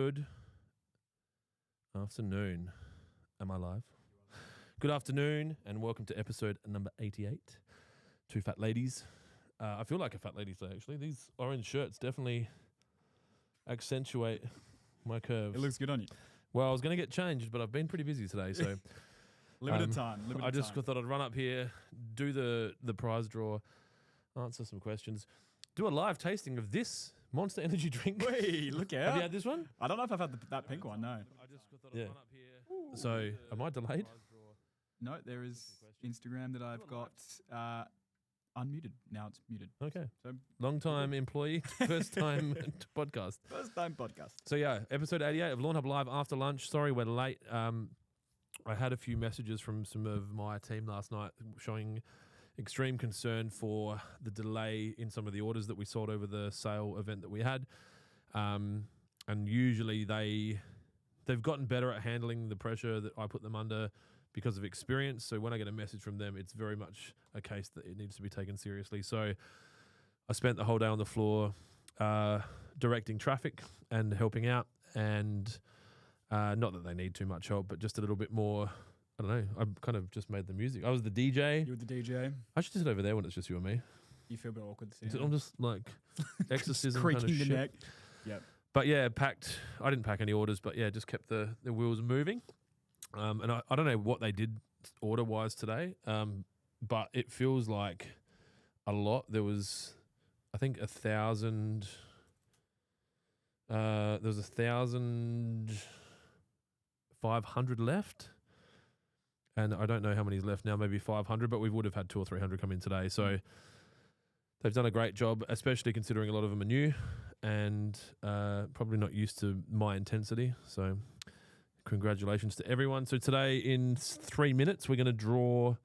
Good afternoon. Am I live? Good afternoon and welcome to episode number 88. Two fat ladies. I feel like a fat lady today, actually. These orange shirts definitely accentuate my curves. It looks good on you. Well, I was going to get changed, but I've been pretty busy today, so Limited time. I just thought I'd run up here, do the prize draw, answer some questions, do a live tasting of this Monster Energy drink. Wait, look out. Have you had this one? I don't know if I've had that pink one, no. I just thought I'd run up here. So, am I delayed? No, there is Instagram that I've got unmuted. Now it's muted. Okay. So Long time employee, first time podcast. First time podcast. So yeah, episode 88 of Lawnhub Live after lunch. Sorry we're late. I had a few messages from some of my team last night showing extreme concern for the delay in some of the orders that we sold over the sale event that we had. And usually they've gotten better at handling the pressure that I put them under because of experience. So when I get a message from them, it's very much a case that it needs to be taken seriously. So I spent the whole day on the floor directing traffic and helping out, and not that they need too much help, but just a little bit more. I don't know. I kind of just made the music. I was the DJ. You were the DJ. I should sit over there when it's just you and me. You feel a bit awkward to see. I'm just like exorcism creaking kind of the shit. neck. Yep. But yeah, packed. I didn't pack any orders, but yeah, just kept the wheels moving. And I don't know what they did order wise today, but it feels like a lot. There was, I think, 1,000. There was 1,500 left. And I don't know how many's left now, maybe 500, but we would have had 200 or 300 come in today. So they've done a great job, especially considering a lot of them are new and probably not used to my intensity. So congratulations to everyone. So today in 3 minutes, we're going to draw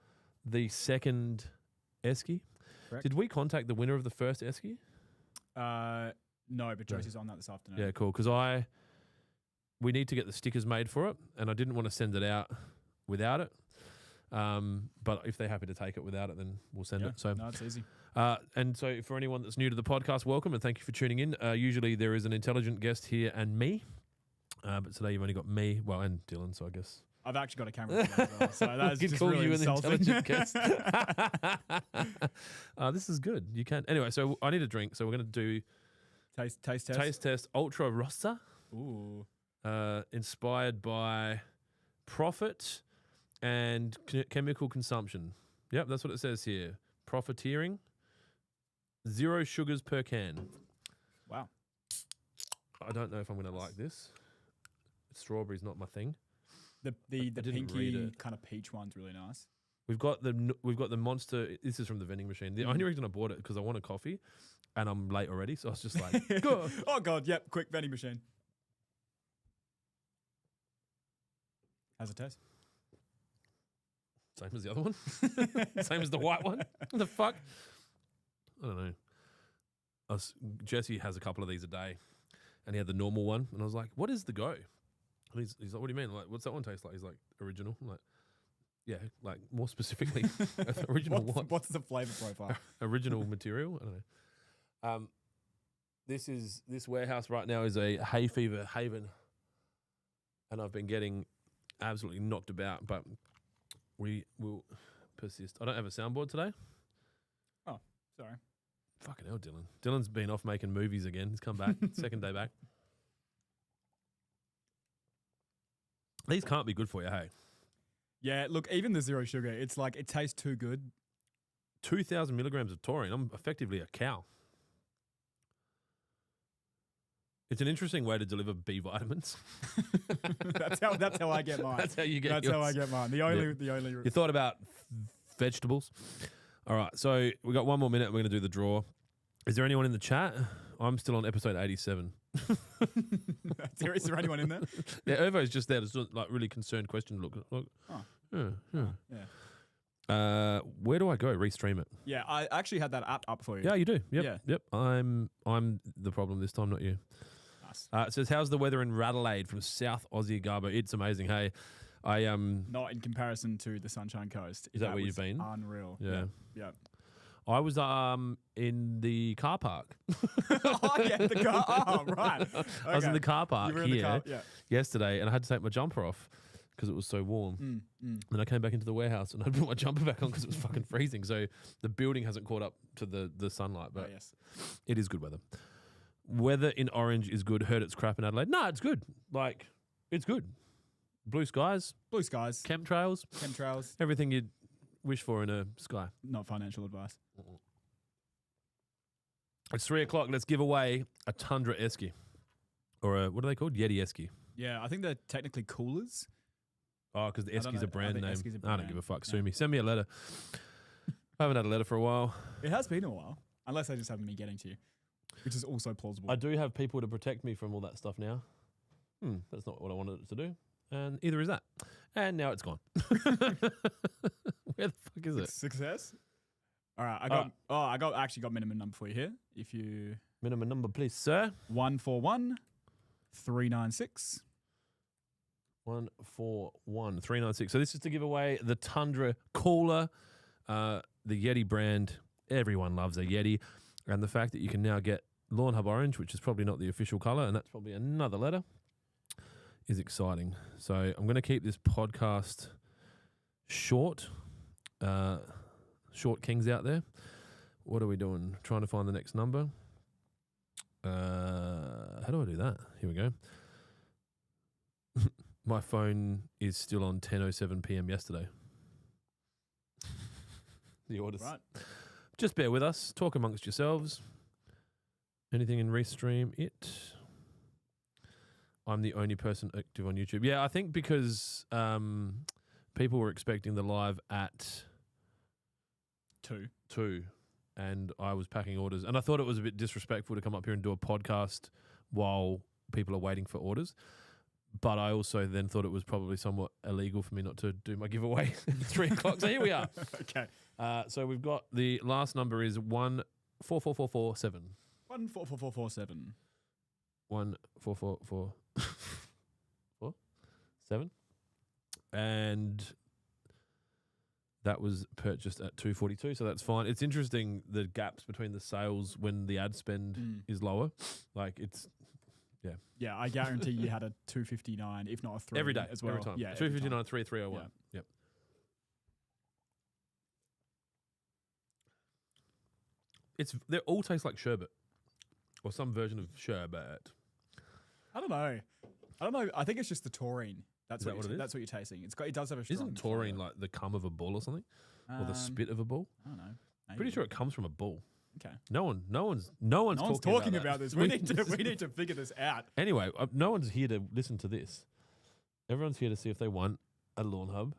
the second esky. Correct. Did we contact the winner of the first esky? No, but Josie's on that this afternoon. Yeah, cool. Because we need to get the stickers made for it, and I didn't want to send it out without it. But if they're happy to take it without it, then we'll send it. So no, it's easy. And so for anyone that's new to the podcast, welcome and thank you for tuning in. Usually there is an intelligent guest here and me, but today you've only got me, well, and Dylan. So I guess I've actually got a camera today as well, so that's could just call really you insulting. an intelligent guest. This is good. You can anyway. So I need a drink. So we're going to do Taste test. taste test Ultra Rossa. Ooh. Inspired by profit and chemical consumption. Yep, that's what it says here. Profiteering. 0 sugars per can. Wow. I don't know if I'm going to like this. Strawberry's not my thing. The pinky kind of peach one's really nice. We've got the Monster. This is from the vending machine. The only reason I bought it because I want a coffee, and I'm late already. So I was just like, go. Oh god, yep. Quick vending machine. How's it taste? Same as the other one. Same as the white one. What the fuck? I don't know. Jesse has a couple of these a day, and he had the normal one, and I was like, "What is the go?" And he's like, "What do you mean? Like, what's that one taste like?" He's like, "Original." I'm like, yeah, like more specifically, original. What's the flavor profile? Original material. I don't know. This warehouse right now is a hay fever haven, and I've been getting absolutely knocked about, but we will persist. I don't have a soundboard today. Oh, sorry. Fucking hell, Dylan. Dylan's been off making movies again. He's come back. Second day back. These can't be good for you, hey? Yeah, look, even the 0 sugar, it's like it tastes too good. 2,000 milligrams of taurine. I'm effectively a cow. It's an interesting way to deliver B vitamins. That's how I get mine. That's how you get That's yours. how I get mine. The only. You thought about vegetables? All right, so we got 1 more minute. We're going to do the draw. Is there anyone in the chat? I'm still on episode 87. Is there anyone in there? Yeah, Irvo's just there. It's like really concerned question. Look. Oh. Yeah. Where do I go? Restream it. Yeah, I actually had that app up for you. Yeah, you do. Yep. Yeah. Yep. I'm the problem this time, not you. Nice. It says, how's the weather in Radelaide from South Aussie Garbo? It's amazing. Hey, Not in comparison to the Sunshine Coast. Is that where you've been? Unreal. Yeah. Yeah. I was in the car park. Oh, yeah, the car. Oh, right. I was in the car park You were in the here car, yeah. yesterday, and I had to take my jumper off because it was so warm. Then I came back into the warehouse and I put my jumper back on because it was fucking freezing. So the building hasn't caught up to the sunlight, but yes. it is good weather. Weather in Orange is good. Heard it's crap in Adelaide. No, it's good. Like, it's good. Blue skies, Blue skies, chemtrails, everything you'd wish for in a sky. not financial advice. It's 3 o'clock. Let's give away a Tundra Esky. Or a, what are they called? Yeti Esky. Yeah, I think they're technically coolers. Oh, because the I don't Esky's know. a brand I think name. Esky's a I don't brand. give a fuck. Sue Yeah. me. Send me a letter. I haven't had a letter for a while. It has been a while, unless they just haven't been getting to you, which is also plausible. I do have people to protect me from all that stuff now. That's not what I wanted it to do. And either is that. And now it's gone. Where the fuck is it? Success. All right, I actually got minimum number for you here. If you Minimum number, please, sir. 141 396. 141 396. So this is to give away the Tundra Cooler, the Yeti brand. Everyone loves a Yeti. And the fact that you can now get Lawnhub Orange, which is probably not the official colour, and that's probably another letter, is exciting. So I'm going to keep this podcast short. Short kings out there. What are we doing? Trying to find the next number. How do I do that? Here we go. My phone is still on 10:07 p.m. yesterday. The orders. Right. Just bear with us. Talk amongst yourselves. Anything in Restream it? I'm the only person active on YouTube. Yeah, I think because people were expecting the live at 2, and I was packing orders. And I thought it was a bit disrespectful to come up here and do a podcast while people are waiting for orders. But I also then thought it was probably somewhat illegal for me not to do my giveaway at 3 o'clock. So here we are. Okay. So we've got the last number is 144447. 144447. 14447. And that was purchased at 242, so that's fine. It's interesting the gaps between the sales when the ad spend is lower. Like it's Yeah, I guarantee you had a 259, if not a 3. every day, as well. every time. Yeah, 259, 3301. Yep. They all taste like sherbet, or some version of sherbet. I don't know. I think it's just the taurine. Is that what it is? That's what you're tasting. It does have a strong Isn't taurine flavour. like the cum of a bull or something, or the spit of a bull? I don't know. Maybe. Pretty sure it comes from a bull. Okay. No one's No one's talking about about this. We need to figure this out. Anyway, no one's here to listen to this. Everyone's here to see if they want a Lawnhub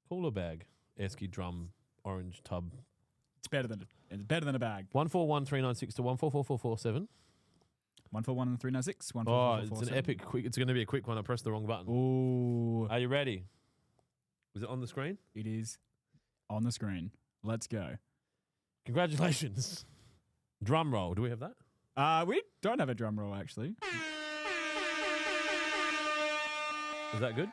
cooler bag, Esky drum, orange tub. It's better than a bag. 141396 to 144447. 141 396. Oh, it's an epic quick. It's going to be a quick one. I pressed the wrong button. Ooh. Are you ready? Was it on the screen? It is on the screen. Let's go. Congratulations. Drum roll. Do we have that? We don't have a drum roll, actually. Is that good?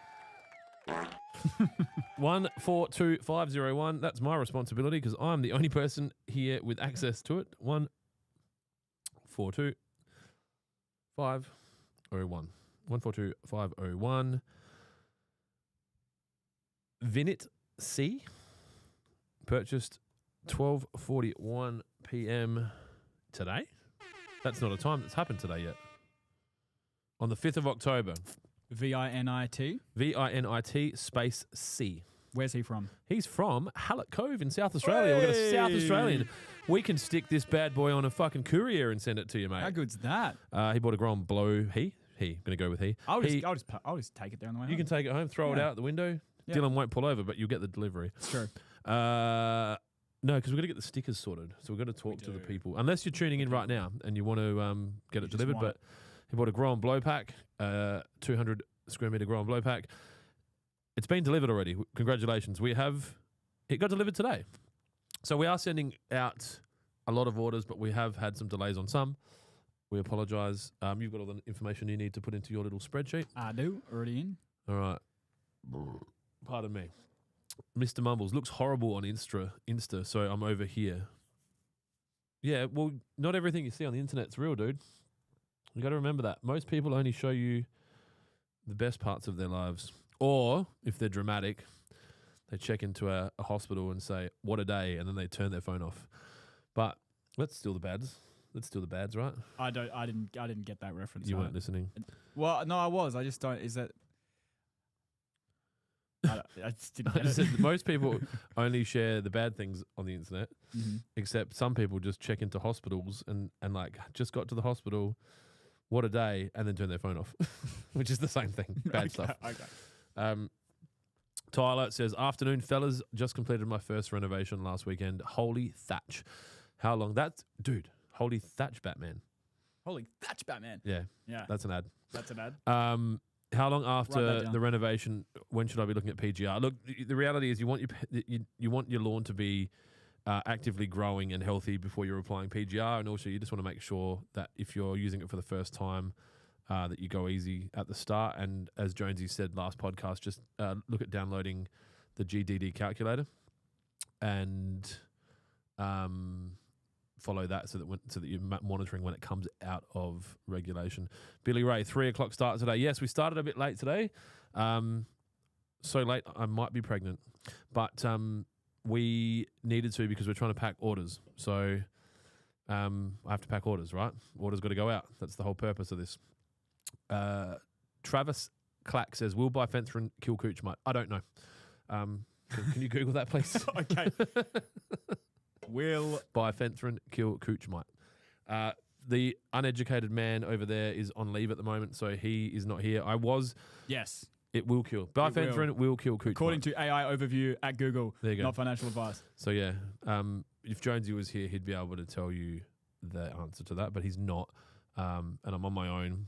142501. That's my responsibility because I'm the only person here with access to it. 142501. 142501. Vinit C. Purchased 12:41 p.m. today. That's not a time that's happened today yet. On the 5th of October. VINIT. VINIT space C. Where's he from? He's from Hallett Cove in South Australia. We've got a South Australian. We can stick this bad boy on a fucking courier and send it to you, mate. How good's that? He bought a grow and blow. He. Gonna go with he. I'll just take it there on the way. You can take it home, throw it out the window. Yeah. Dylan won't pull over, but you'll get the delivery. It's true. No, because we've got to get the stickers sorted. So we've got to talk to the people. Unless you're tuning in right now and you want to get it delivered. But he bought a grow and blow pack, 200 square meter grow and blow pack. It's been delivered already. Congratulations. It got delivered today. So we are sending out a lot of orders, but we have had some delays on some. We apologise. You've got all the information you need to put into your little spreadsheet. I do. Already in. All right. Pardon me. Mr. Mumbles looks horrible on Insta, so I'm over here. Yeah, well, not everything you see on the internet's real, dude. You got to remember that. Most people only show you the best parts of their lives. Or, if they're dramatic, they check into a hospital and say, what a day, and then they turn their phone off. But let's steal the bads. Let's steal the bads, right? I didn't get that reference. You weren't listening. Well, no, I was. I just don't. Is that? I just didn't I get just it. said that most people only share the bad things on the internet, except some people just check into hospitals and like just got to the hospital, what a day, and then turn their phone off, which is the same thing. Bad stuff. Okay. Tyler says, afternoon, fellas. Just completed my first renovation last weekend. Holy thatch. How long? Dude, holy thatch Batman. Holy thatch Batman. Yeah. Yeah. That's an ad. That's an ad. How long Write after that down. the renovation, when should I be looking at PGR? Look, the reality is you want your lawn to be actively growing and healthy before you're applying PGR, and also you just want to make sure that if you're using it for the first time, that you go easy at the start. And as Jonesy said last podcast, just look at downloading the GDD calculator and follow that so that you're monitoring when it comes out of regulation. Billy Ray, 3:00 start today. Yes, we started a bit late today. So late I might be pregnant, but we needed to because we're trying to pack orders. So I have to pack orders, right? Orders got to go out. That's the whole purpose of this. Travis Clack says, "Will buy fence and kill cooch, mate." I don't know. Can you Google that, please? Okay. Will buy fence and kill cooch, mate. The uneducated man over there is on leave at the moment, so he is not here. Yes. It will kill. Bifenthrin will kill cooch. According to AI overview at Google. There you go. Not financial advice. So yeah, if Jonesy was here, he'd be able to tell you the answer to that, but he's not. And I'm on my own,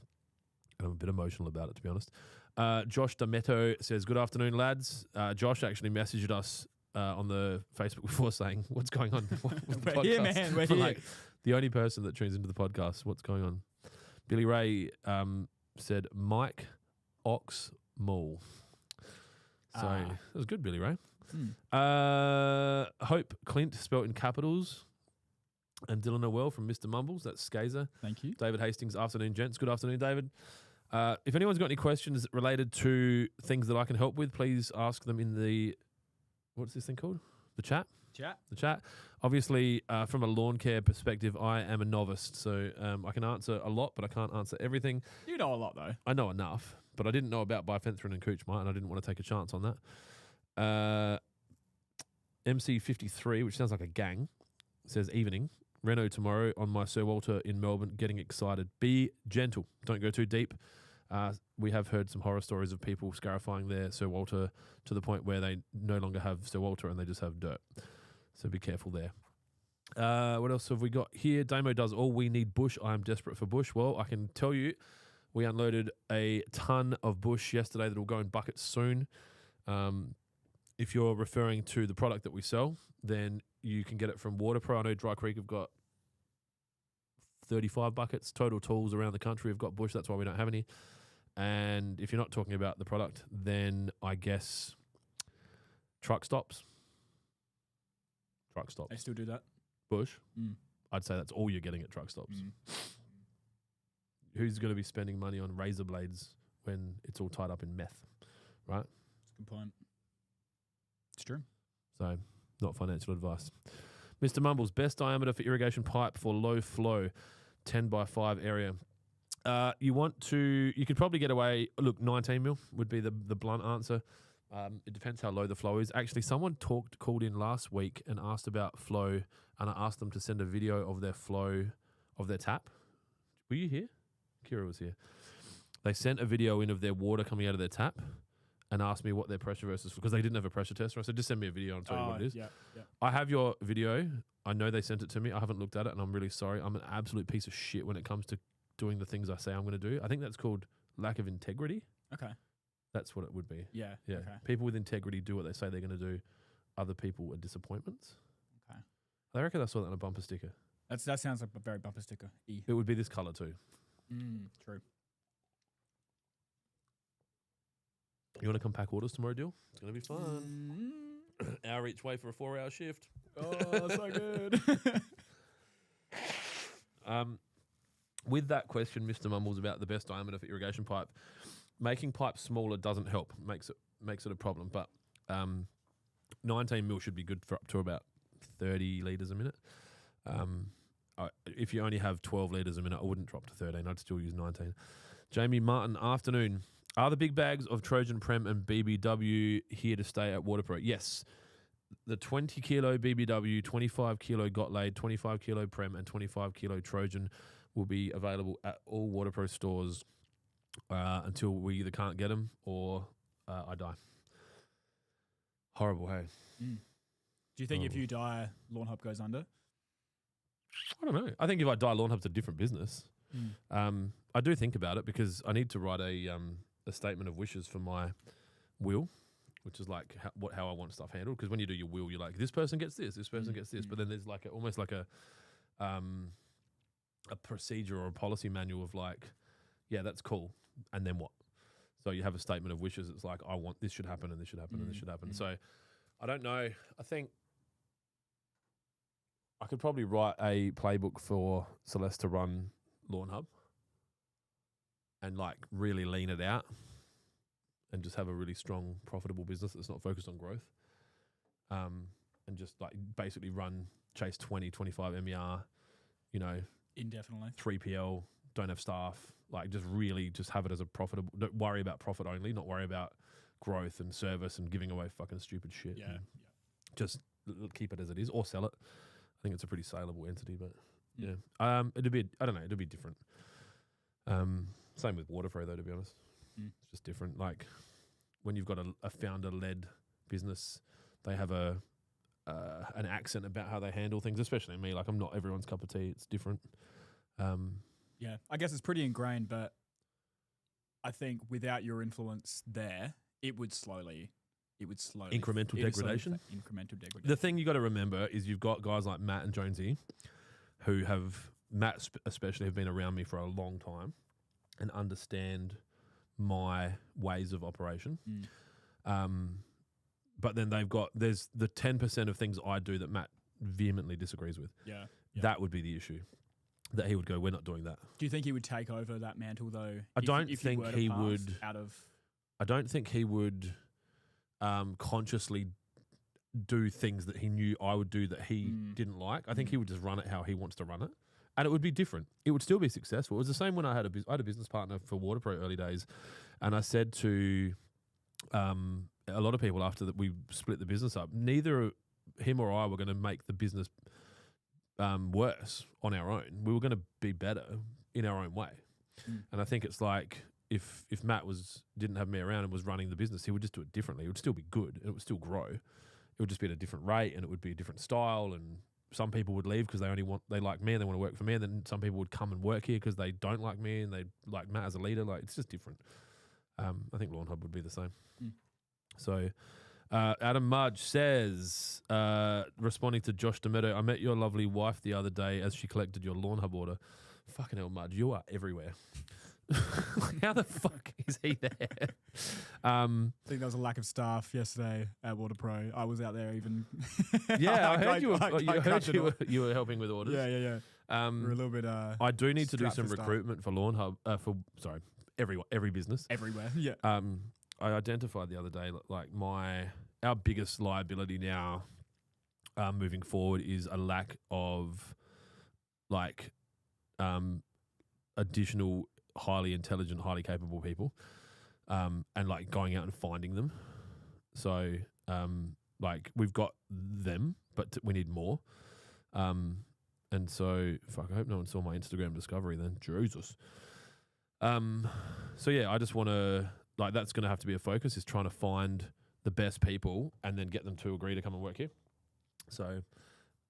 and I'm a bit emotional about it, to be honest. Josh D'Ameto says, "Good afternoon, lads." Josh actually messaged us on the Facebook before saying, "What's going on with the We're podcast?" here, man. We're I'm here. like, the only person that tunes into the podcast. What's going on? Billy Ray said, "Mike Ox Mall." So that was good, Billy Ray. Hope Clint, spelt in capitals, and Dylan Noel from Mr. Mumbles. That's Skazer. Thank you. David Hastings, afternoon, gents. Good afternoon, David. If anyone's got any questions related to things that I can help with, please ask them in the, what's this thing called? The chat? The chat. Obviously, from a lawn care perspective, I am a novice, so I can answer a lot, but I can't answer everything. You know a lot, though. I know enough, but I didn't know about bifenthrin and cooch mite, and I didn't want to take a chance on that. MC53, which sounds like a gang, says, "Evening. Reno tomorrow on my Sir Walter in Melbourne. Getting excited. Be gentle. Don't go too deep." We have heard some horror stories of people scarifying their Sir Walter to the point where they no longer have Sir Walter and they just have dirt. So be careful there. What else have we got here? Damo does all we need bush. I am desperate for bush. Well, I can tell you, we unloaded a ton of bush yesterday that will go in buckets soon. If you're referring to the product that we sell, then you can get it from WaterPro. I know Dry Creek have got 35 buckets. Total Tools around the country have got bush. That's why we don't have any. And if you're not talking about the product, then I guess truck stops. Truck stops. They still do that. Bush. I'd say that's all you're getting at truck stops. Who's going to be spending money on razor blades when it's all tied up in meth, right? That's a good point. It's true. So, not financial advice. Mr. Mumbles, best diameter for irrigation pipe for low flow, 10 by 5 area. You could probably get away, look, 19 mil would be the blunt answer. It depends how low the flow is. Actually, someone called in last week and asked about flow, and I asked them to send a video of their flow of their tap. Were you here? Kira was here. They sent a video in of their water coming out of their tap and asked me what their pressure versus, because they didn't have a pressure tester. I said, just send me a video and I'll tell you what it is. Yeah. I have your video. I know they sent it to me. I haven't looked at it, and I'm really sorry. I'm an absolute piece of shit when it comes to doing the things I say I'm going to do. I think that's called lack of integrity. Okay. That's what it would be. Yeah. Yeah. Okay. People with integrity do what they say they're going to do. Other people are disappointments. Okay. I reckon I saw that on a bumper sticker. That sounds like a very bumper sticker. E. It would be this colour too. True. You want to come pack orders tomorrow, Dill? It's going to be fun. Hour each way for a 4-hour shift. Oh, so good. With that question, Mr. Mumbles, about the best diameter for irrigation pipe, making pipes smaller doesn't help. Makes it a problem. But 19 mil should be good for up to about 30 litres a minute. If you only have 12 litres a minute, I wouldn't drop to 13. I'd still use 19. Jamie Martin, afternoon. Are the big bags of Trojan Prem and BBW here to stay at Waterpro? Yes. The 20 kilo BBW, 25 kilo Gottlieb, 25 kilo Prem, and 25 kilo Trojan will be available at all Waterpro stores until we either can't get them or I die. Horrible, hey? Do you think if you die, Lawnhub goes under? I don't know. I think if I die, Lawnhub's a different business. I do think about it because I need to write a statement of wishes for my will, which is like how I want stuff handled. Because when you do your will, you're like, this person gets this person gets this. But then there's like almost like a procedure or a policy manual of like, yeah, that's cool. And then what? So you have a statement of wishes. It's like, I want this should happen and this should happen and this should happen. So I don't know. I think I could probably write a playbook for Celeste to run Lawnhub and like really lean it out and just have a really strong, profitable business that's not focused on growth. And just like basically chase 20, 25 MER, indefinitely. 3PL, don't have staff, like just really just have it as a profitable, don't worry about profit only, not worry about growth and service and giving away fucking stupid shit. Yeah. Just keep it as it is or sell it. I think it's a pretty saleable entity, but yeah. It'd be different. Same with Waterpro though, to be honest. It's just different. Like when you've got a founder-led business, they have an accent about how they handle things, especially me. Like I'm not everyone's cup of tea. It's different. Yeah, I guess it's pretty ingrained, but I think without your influence there, it would slowly incremental degradation. Incremental degradation. The thing you got to remember is you've got guys like Matt and Jonesy, who Matt especially have been around me for a long time and understand my ways of operation. But then there's the 10% of things I do that Matt vehemently disagrees with. Yeah. That would be the issue. That he would go, we're not doing that. Do you think he would take over that mantle though? I don't think he would. I don't think he would consciously do things that he knew I would do that he didn't like. I think he would just run it how he wants to run it. And it would be different. It would still be successful. It was the same when I had a business partner for Waterpro early days. And I said to a lot of people after that we split the business up, neither him or I were going to make the business worse on our own. We were going to be better in our own way. And I think it's like if Matt didn't have me around and was running the business, he would just do it differently. It would still be good and it would still grow. It would just be at a different rate and it would be a different style. And some people would leave because they like me and they want to work for me. And then some people would come and work here because they don't like me and they like Matt as a leader. Like it's just different. I think Lawnhub would be the same. So Adam Mudge says, responding to Josh Demeto, I met your lovely wife the other day as she collected your Lawnhub order. Fucking hell, Mudge, you are everywhere. How the fuck is he there? I think there was a lack of staff yesterday at Waterpro. I was out there even. Yeah, I heard you were helping with orders. Yeah. We're a little bit. I do need to do some recruitment for Lawnhub. Every business. Everywhere. Yeah. I identified the other day like our biggest liability now, moving forward, is a lack of like additional highly intelligent, highly capable people, and like going out and finding them. So like we've got them, but we need more. And so I hope no one saw my Instagram discovery then. Jesus. So yeah, I just want to like that's going to have to be a focus, is trying to find the best people and then get them to agree to come and work here. So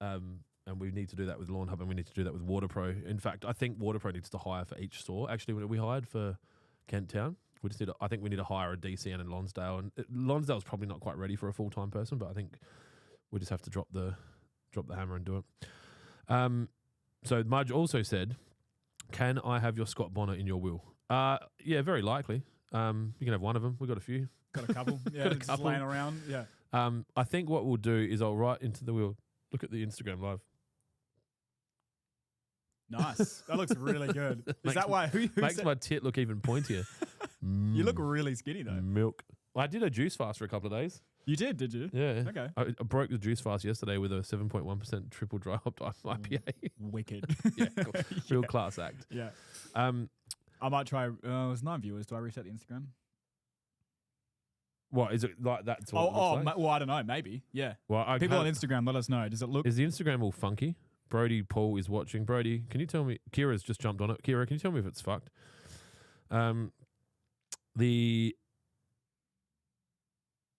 and we need to do that with Lawnhub and we need to do that with Waterpro. In fact, I think Waterpro needs to hire for each store. Actually, when we hired for Kent Town, I think we need to hire a DC and in Lonsdale. And Lonsdale's probably not quite ready for a full-time person, but I think we just have to drop the hammer and do it. So Mudge also said, can I have your Scott Bonner in your will? Yeah, very likely. You can have one of them. We've got a few. Got a couple. Yeah, Got a just couple. laying around. Yeah. I think what we'll do is I'll write into the will. Look at the Instagram live. Nice. That looks really good. Is that why? Who Makes said, my tit look even pointier. you look really skinny though. Milk. I did a juice fast for a couple of days. You did you? Yeah. Okay. I broke the juice fast yesterday with a 7.1% triple dry hopped IPA. Wicked. Yeah, cool. Real class act. Yeah. I might try. It was 9 viewers. Do I reset the Instagram? What is it like that? Well, I don't know. Maybe. Yeah. Well, People on Instagram, let us know. Does it look? Is the Instagram all funky? Brody Paul is watching. Brody, can you tell me? Kira's just jumped on it. Kira, can you tell me if it's fucked?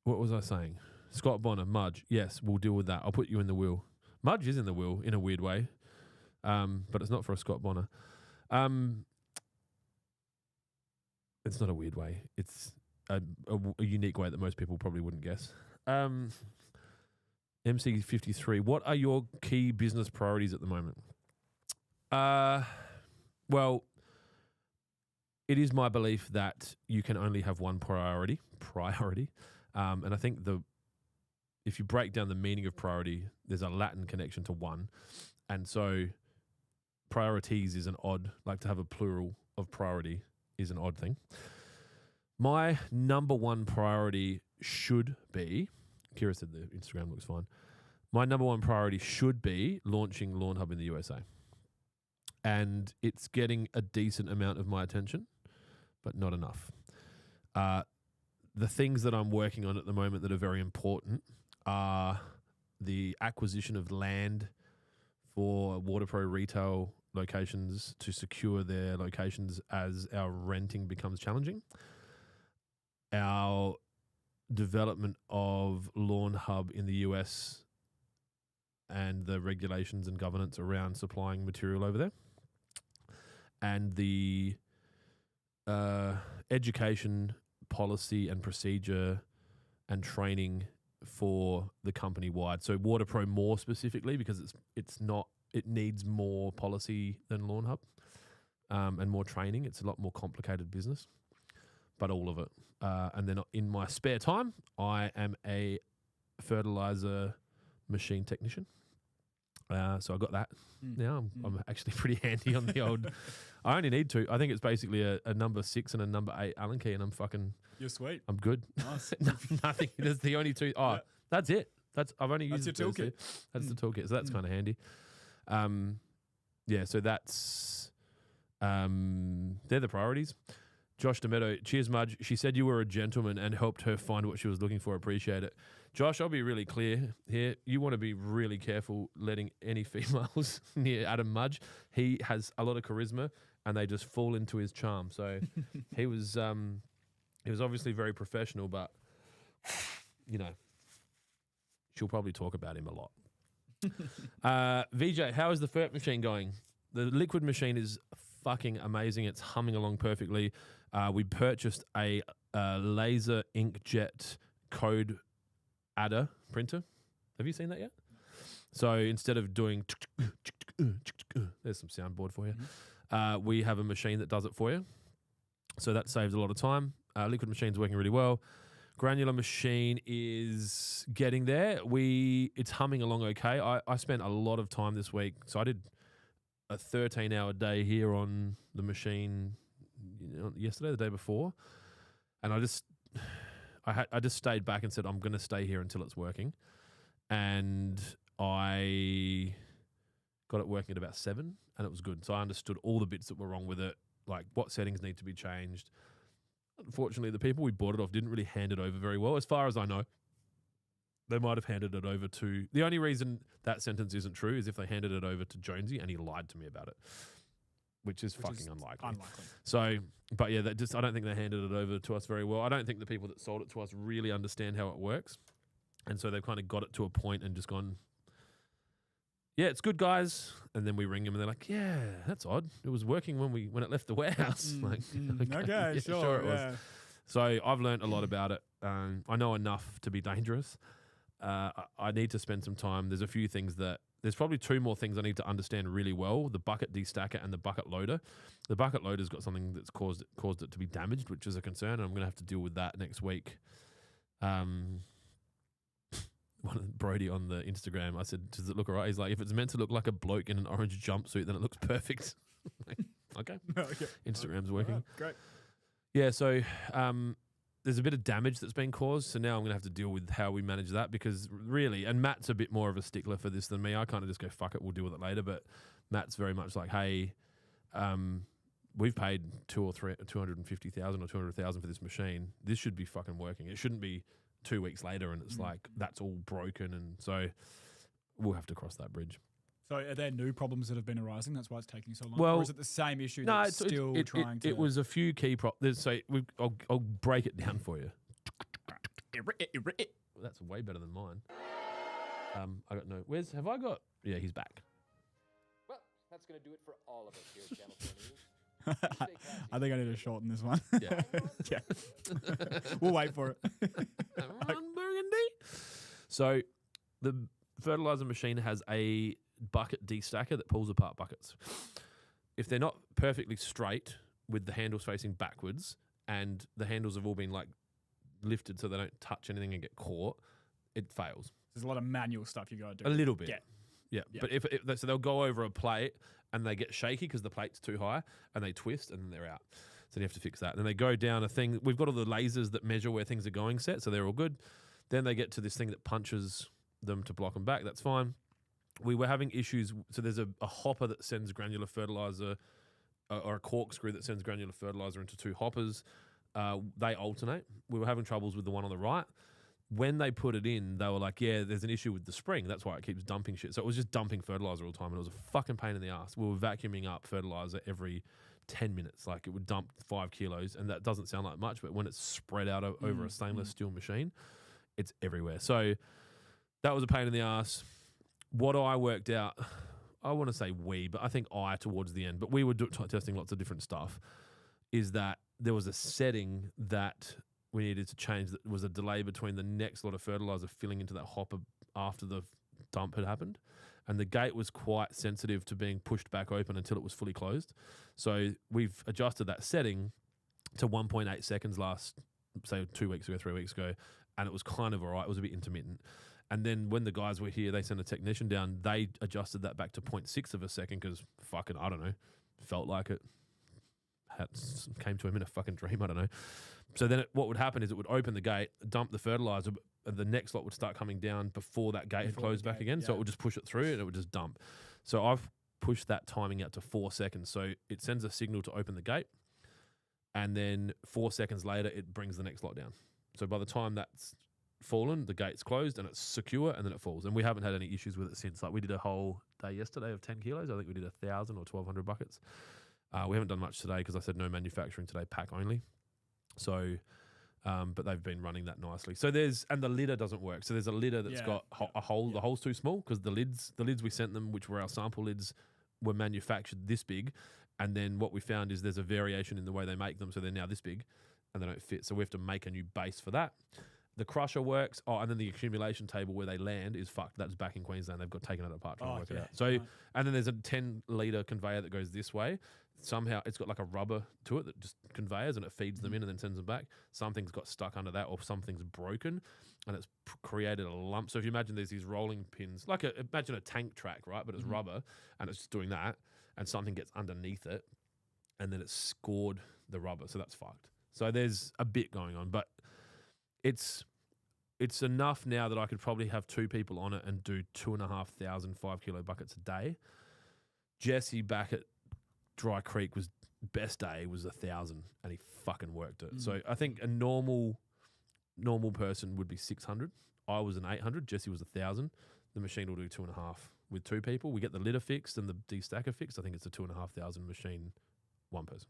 What was I saying? Scott Bonner, Mudge. Yes, we'll deal with that. I'll put you in the wheel. Mudge is in the wheel in a weird way, but it's not for a Scott Bonner. It's not a weird way. It's a unique way that most people probably wouldn't guess. MC53, what are your key business priorities at the moment? Well, it is my belief that you can only have one priority. And I think if you break down the meaning of priority, there's a Latin connection to one. And so priorities is an odd, like to have a plural of priority is an odd thing. My number one priority should be, Kira said the Instagram looks fine. My number one priority should be launching Lawnhub in the USA. And it's getting a decent amount of my attention, but not enough. The things that I'm working on at the moment that are very important are the acquisition of land for WaterPro retail locations to secure their locations as our renting becomes challenging. Our development of Lawnhub in the US and the regulations and governance around supplying material over there. And the education, policy and procedure and training for the company wide. So WaterPro more specifically because it needs more policy than Lawnhub and more training. It's a lot more complicated business, but all of it. And then in my spare time, I am a fertilizer machine technician. So I got that now. I'm actually pretty handy on the old. I only need two. I think it's basically a number 6 and a number 8 Allen key, and I'm fucking. You're sweet. I'm good. Nice. Nothing. There's the only two. Oh, yeah. That's it. I've only used. That's your toolkit. That's the toolkit. So that's kind of handy. Yeah. So that's. They're the priorities. Josh Demetto, cheers, Mudge. She said you were a gentleman and helped her find what she was looking for. Appreciate it. Josh, I'll be really clear here. You want to be really careful letting any females near Adam Mudge. He has a lot of charisma and they just fall into his charm. So he was obviously very professional, but you know, she'll probably talk about him a lot. VJ, how is the FERP machine going? The liquid machine is fucking amazing. It's humming along perfectly. We purchased a laser inkjet code adder printer. Have you seen that yet? So instead of doing there's some soundboard for you. We have a machine that does it for you. So that saves a lot of time. Liquid machine's working really well. Granular machine is getting there. It's humming along okay. I spent a lot of time this week. So I did a 13-hour day here on the machine yesterday, the day before. And I just stayed back and said, I'm going to stay here until it's working. And I got it working at about 7 and it was good. So I understood all the bits that were wrong with it, like what settings need to be changed. Unfortunately, the people we bought it off didn't really hand it over very well, as far as I know. They might have handed it over to... The only reason that sentence isn't true is if they handed it over to Jonesy and he lied to me about it, which is unlikely. So, but yeah, I don't think they handed it over to us very well. I don't think the people that sold it to us really understand how it works. And so they've kind of got it to a point and just gone, yeah, it's good, guys. And then we ring them and they're like, yeah, that's odd. It was working when it left the warehouse. Okay, yeah, sure it was. So I've learned a lot about it. I know enough to be dangerous. I need to spend some time. There's a few things there's probably 2 more things I need to understand really well: the bucket destacker and the bucket loader. The bucket loader's got something that's caused it to be damaged, which is a concern, and I'm going to have to deal with that next week. Brody on the Instagram. I said, "Does it look alright?" He's like, "If it's meant to look like a bloke in an orange jumpsuit, then it looks perfect." Like, okay. Okay. Instagram's working. Alright, great. Yeah, so there's a bit of damage that's been caused, so now I'm going to have to deal with how we manage that because really, and Matt's a bit more of a stickler for this than me. I kind of just go, fuck it, we'll deal with it later. But Matt's very much like, hey, we've paid 250,000 or 200,000 for this machine. This should be fucking working. It shouldn't be 2 weeks later and it's like that's all broken, and so we'll have to cross that bridge. So are there new problems that have been arising? That's why it's taking so long? Well, or is it the same issue that's still trying to... It was a few key problems. So I'll break it down for you. That's way better than mine. I got no... Have I got... Yeah, he's back. Well, that's going to do it for all of us here at Channel 4 News. I think I need to shorten this one. Yeah. Yeah. We'll wait for it. Ron Burgundy. So the fertilizer machine has a bucket destacker that pulls apart buckets. If they're not perfectly straight with the handles facing backwards and the handles have all been like lifted so they don't touch anything and get caught, it fails. There's a lot of manual stuff you got to do. A little bit. Yeah. But if so they'll go over a plate and they get shaky because the plate's too high and they twist and then they're out. So you have to fix that. Then they go down a thing. We've got all the lasers that measure where things are going set, so they're all good. Then they get to this thing that punches them to block them back. That's fine. We were having issues. So there's a hopper that sends granular fertilizer or a corkscrew that sends granular fertilizer into two hoppers. They alternate. We were having troubles with the one on the right. When they put it in, they were like, yeah, there's an issue with the spring. That's why it keeps dumping shit. So it was just dumping fertilizer all the time, and it was a fucking pain in the ass. We were vacuuming up fertilizer every 10 minutes. Like, it would dump 5 kilos, and that doesn't sound like much, but when it's spread out over a stainless steel machine, it's everywhere. So that was a pain in the ass. What I worked out, I want to say but I think towards the end, but we were testing lots of different stuff, is that there was a setting that we needed to change that was a delay between the next lot of fertilizer filling into that hopper after the dump had happened. And the gate was quite sensitive to being pushed back open until it was fully closed. So we've adjusted that setting to 1.8 seconds say 2 weeks ago, 3 weeks ago, and it was kind of all right. It was a bit intermittent. And then when the guys were here, they sent a technician down. They adjusted that back to 0.6 of a second because fucking, I don't know, felt like it came to him in a fucking dream. I don't know. So then what would happen is it would open the gate, dump the fertilizer, and the next lot would start coming down before that gate had closed back again. Yeah. So it would just push it through and it would just dump. So I've pushed that timing out to 4 seconds. So it sends a signal to open the gate, and then 4 seconds later, it brings the next lot down. So by the time that's fallen, the gate's closed and it's secure, and then it falls. And we haven't had any issues with it since. Like, we did a whole day yesterday of 10 kilos. I think we did 1,000 or 1,200 buckets. We haven't done much today because I said no manufacturing today, pack only. So, but they've been running that nicely. So and the lidder doesn't work. So there's a lidder that's got a hole. Yeah. The hole's too small because the lids we sent them, which were our sample lids, were manufactured this big. And then what we found is there's a variation in the way they make them. So they're now this big and they don't fit. So we have to make a new base for that. The crusher works. Oh, and then the accumulation table where they land is fucked. That's back in Queensland. They've got taken it apart trying to work it out. So, and then there's a 10-litre conveyor that goes this way. Somehow it's got like a rubber to it that just conveyors and it feeds them in and then sends them back. Something's got stuck under that, or something's broken and it's created a lump. So if you imagine there's these rolling pins, imagine a tank track, right? But it's rubber and it's just doing that, and something gets underneath it and then it's scored the rubber. So that's fucked. So there's a bit going on, but it's enough now that I could probably have 2 people on it and do 2,500 5-kilo buckets a day. Jesse back at Dry Creek best day was 1,000, and he fucking worked it. So I think a normal person would be 600. I was an 800. Jesse was 1,000. The machine will do 2.5 with 2 people. We get the lidder fixed and the destacker fixed. I think it's a 2,500 machine, 1 person.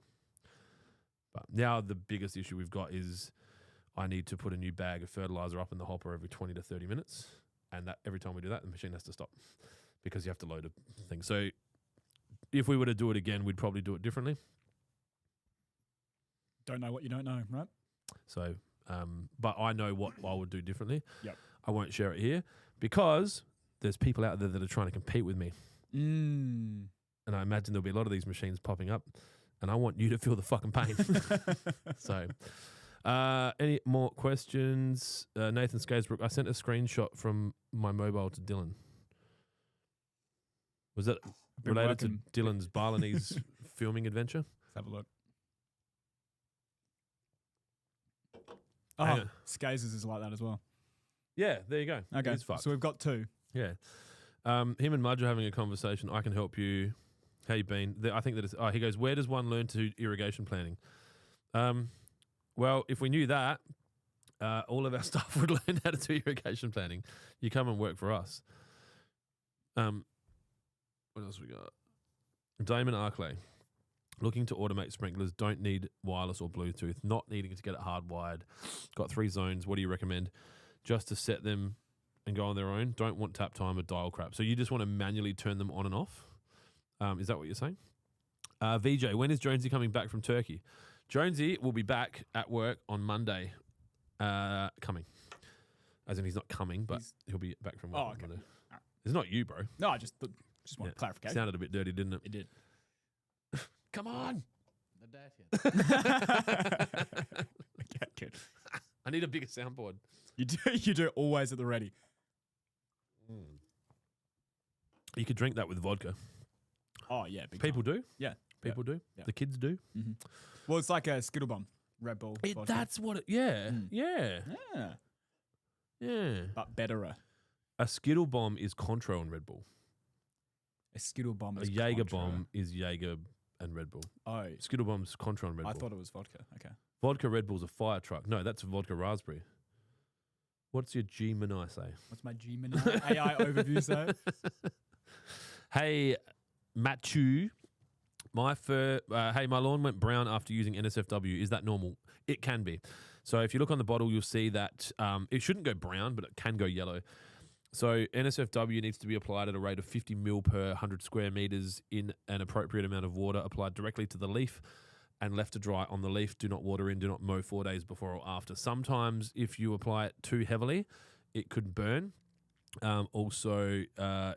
But now the biggest issue we've got is I need to put a new bag of fertilizer up in the hopper every 20 to 30 minutes, and that every time we do that, the machine has to stop because you have to load a thing. So if we were to do it again, we'd probably do it differently. Don't know what you don't know, right? So, but I know what I would do differently. Yep. I won't share it here because there's people out there that are trying to compete with me. And I imagine there'll be a lot of these machines popping up, and I want you to feel the fucking pain. So, Any more questions? Nathan Scasebrook, I sent a screenshot from my mobile to Dylan. Was that been related to working- Dylan's Balinese filming adventure? Let's have a look. Hang Oh, on. Skazes is like that as well. Yeah, there you go. Okay, He's fucked. so we've got 2. Yeah. Him and Mudge are having a conversation. I can help you. How you been? I think that it's, he goes, where does one learn to do irrigation planning? Well, if we knew that, all of our staff would learn how to do irrigation planning. You come and work for us. What else we got? Damon Arkley. Looking to automate sprinklers. Don't need wireless or Bluetooth. Not needing to get it hardwired. Got 3 zones. What do you recommend? Just to set them and go on their own. Don't want tap time or dial crap. So you just want to manually turn them on and off? Is that what you're saying? VJ, when is Jonesy coming back from Turkey? Jonesy will be back at work on Monday. Coming. As in he's not coming, but he'll be back from work on okay. Monday. Alright. It's not you, bro. No, I just want clarification. Sounded a bit dirty, didn't it? It did. Come on. Okay, good. I need a bigger soundboard. You do always at the ready. You could drink that with vodka. Oh yeah, big People time. do. Yeah, People do. Yeah. The kids do. Mm-hmm. Well, it's like a Skittle Bomb, Red Bull. vodka. That's what it. Yeah. Yeah. Yeah, Yeah. but betterer. A Skittle Bomb is Contro and Red Bull. A Skittle Bomb A is Jaeger Contra. Bomb is Jaeger and Red Bull. Oh, Skittle Bomb's Contra and Red I Bull. thought it was vodka. Okay. Vodka Red Bull's a fire truck. No, that's vodka raspberry. What's your G Gemini say? What's my Gemini AI overview say? Hey, Matthew. Hey, my lawn went brown after using NSFW. Is that normal? It can be. So if you look on the bottle, you'll see that it shouldn't go brown, but it can go yellow. So NSFW needs to be applied at a rate of 50 ml per 100 square meters in an appropriate amount of water applied directly to the leaf and left to dry on the leaf. Do not water in, do not mow 4 days before or after. Sometimes if you apply it too heavily, it could burn. Also,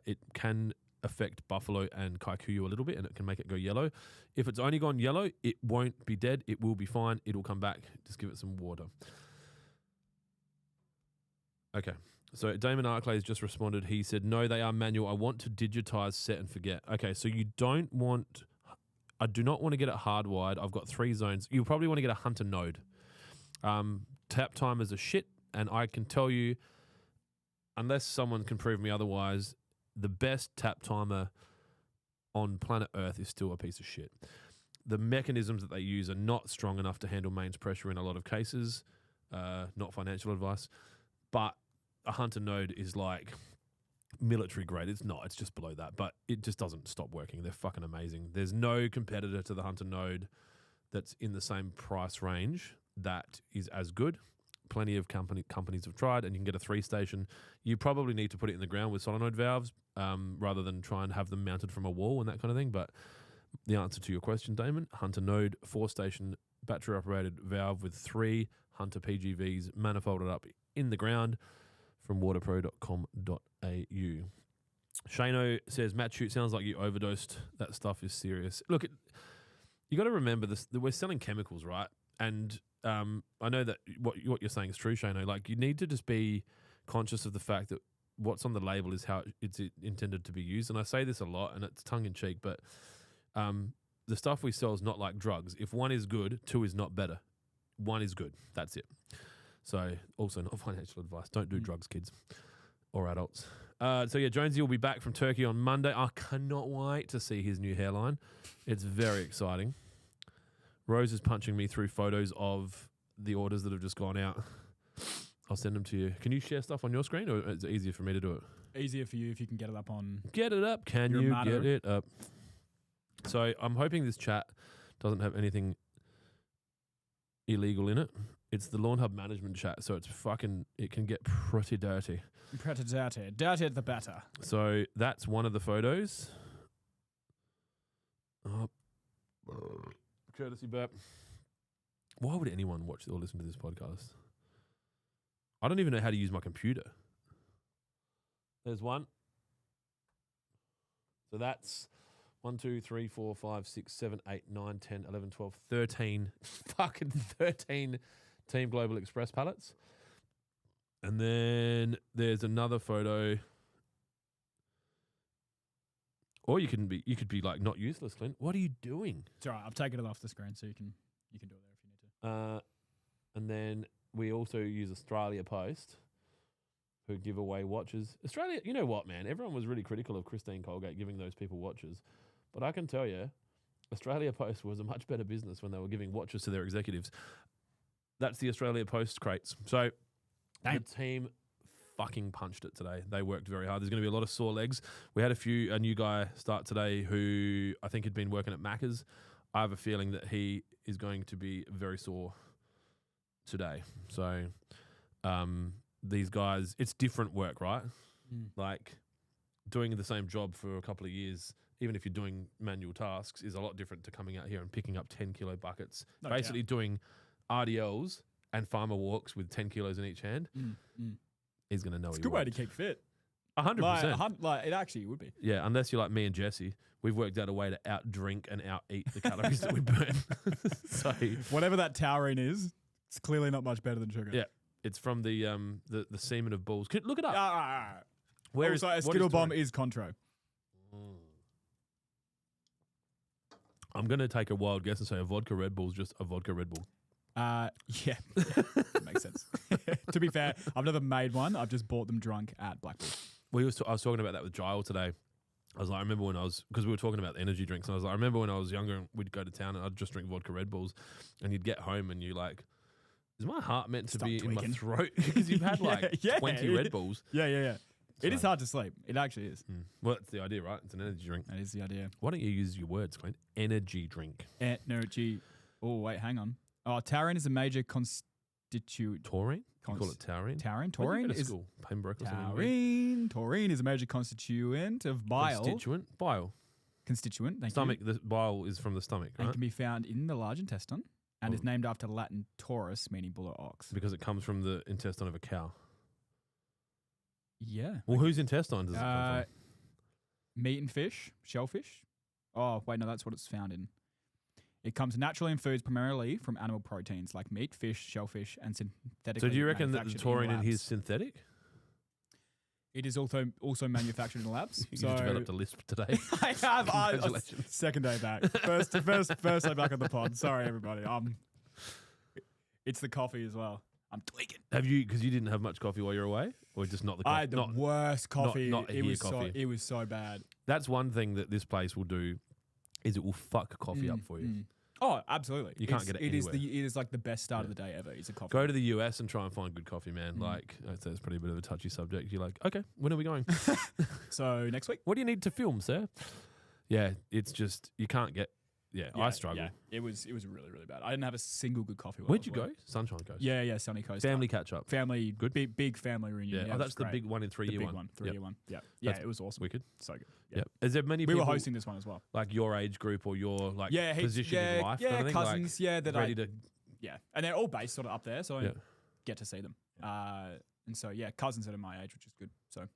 it can affect buffalo and kikuyu a little bit and it can make it go yellow. If it's only gone yellow, it won't be dead. It will be fine. It'll come back. Just give it some water. Okay. So Damon Arkley has just responded. He said, no, they are manual. I want to digitize, set and forget. Okay. So you don't want, I do not want to get it hardwired. I've got 3 zones. You probably want to get a Hunter node. Tap timers are shit. And I can tell you, unless someone can prove me otherwise, the best tap timer on planet Earth is still a piece of shit. The mechanisms that they use are not strong enough to handle mains pressure in a lot of cases. Not financial advice. But a Hunter node is like military grade. It's not. It's just below that. But it just doesn't stop working. They're fucking amazing. There's no competitor to the Hunter node that's in the same price range that is as good. Plenty of companies have tried, and you can get a 3-station. You probably need to put it in the ground with solenoid valves rather than try and have them mounted from a wall and that kind of thing. But the answer to your question, Damon, Hunter node, 4-station battery-operated valve with 3 Hunter PGVs manifolded up in the ground from waterpro.com.au. Shano says, Matt Shoot, sounds like you overdosed. That stuff is serious. Look, you got to remember this. That we're selling chemicals, right? And I know that what you're saying is true, Shano. Like, you need to just be conscious of the fact that what's on the label is how it's intended to be used. And I say this a lot, and it's tongue-in-cheek, but the stuff we sell is not like drugs. If 1 is good, 2 is not better. 1 is good. That's it. So also not financial advice. Don't do drugs, kids or adults. So yeah, Jonesy will be back from Turkey on Monday. I cannot wait to see his new hairline. It's very exciting. Rose is punching me through photos of the orders that have just gone out. I'll send them to you. Can you share stuff on your screen, or is it easier for me to do it? Easier for you if you can get it up on. Get it up. Can your you matter. get it up? So I'm hoping this chat doesn't have anything illegal in it. It's the Lawnhub management chat, so it can get pretty dirty. Pretty dirty. Dirty the better. So that's one of the photos. Oh, courtesy burp. Why would anyone watch or listen to this podcast? I don't even know how to use my computer. There's one. So that's 1, 2, 3, 4, 5, 6, 7, 8, 9, 10, 11, 12, 13. Fucking 13 Team Global Express pallets. And then there's another photo. Or you could be like not useless, Clint. What are you doing? It's all right. I've taken it off the screen so you can do it there if you need to. And then we also use Australia Post, who give away watches. Australia, you know what, man? Everyone was really critical of Christine Colgate giving those people watches. But I can tell you, Australia Post was a much better business when they were giving watches to their executives. That's the Australia Post crates. So the team fucking punched it today. They worked very hard. There's going to be a lot of sore legs. We had a new guy start today who I think had been working at Macca's. I have a feeling that he is going to be very sore today. So these guys, it's different work, right? Like doing the same job for a couple of years, even if you're doing manual tasks, is a lot different to coming out here and picking up 10 kilo buckets. Basically doing RDLs and farmer walks with 10 kilos in each hand. He's going to know. It's a good way to keep fit. 100%. Like it actually would be. Yeah, unless you're like me and Jesse, we've worked out a way to out drink and out eat the calories that we burn. So whatever that taurine is, it's clearly not much better than sugar. yeah, it's from the semen of bulls. Look it up. Where also, a Skittle bomb is Contro. I'm going to take a wild guess and say a vodka Red Bull is just a vodka Red Bull. Yeah, that makes sense. To be fair, I've never made one. I've just bought them drunk at Blackpool. I was talking about that with Giles today. I was like, I remember when because we were talking about energy drinks, and I was like, I remember when I was younger and we'd go to town and I'd just drink vodka Red Bulls, and you'd get home and you like, is my heart meant to be in my throat? Because you've had like 20 Red Bulls. Yeah. It is hard to sleep. It actually is. Well, that's the idea, right? It's an energy drink. That is the idea. Why don't you use your words, Clint? Energy drink. Energy. Oh, wait, hang on. Oh, taurine is a major constituent. Taurine? You call it taurine? Taurine is school? Pembroke or something? Taurine is a major constituent of bile. Constituent. Thank Stomach. you. The bile is from the stomach, right? And can be found in the large intestine and is named after Latin taurus, meaning bull or ox. Because it comes from the intestine of a cow. Yeah. Well, whose intestine does it come from? Meat and fish, shellfish. Oh, wait, no, that's what it's found in. It comes naturally in foods primarily from animal proteins like meat, fish, shellfish, and synthetic. So do you reckon that the taurine in his synthetic? It is also manufactured in labs. You just developed a lisp today. I have. Congratulations. Second day back. First day back on the pod. Sorry, everybody. It's the coffee as well. I'm tweaking. Have you? Because you didn't have much coffee while you were away, or just not the coffee? I had the worst coffee. Not coffee. It was so bad. That's one thing that this place will do, is it will fuck coffee up for you. Oh, absolutely. You can't get it anywhere. It is like the best start of the day ever. It's a coffee. Go to the US and try and find good coffee, man. Like, I'd say it's probably a bit of a touchy subject. You're like, okay, when are we going? So next week. What do you need to film, sir? Yeah, it's just, you can't get, I struggle. Yeah. It was really, really bad. I didn't have a single good coffee. Where'd you go? Sunshine Coast. Yeah, Sunny Coast. Family catch up. Family, good. Big family reunion. Yeah, that's the big one in 3-year one. 3-year one. Yeah, it was awesome. Wicked. So good. Yeah. Is there many people? We were hosting this one as well. Like your age group or your like heaps, position in life? Yeah, kind of thing? cousins. Like, that ready to. Yeah, and they're all based sort of up there, so I get to see them. And so cousins that are my age, which is good. So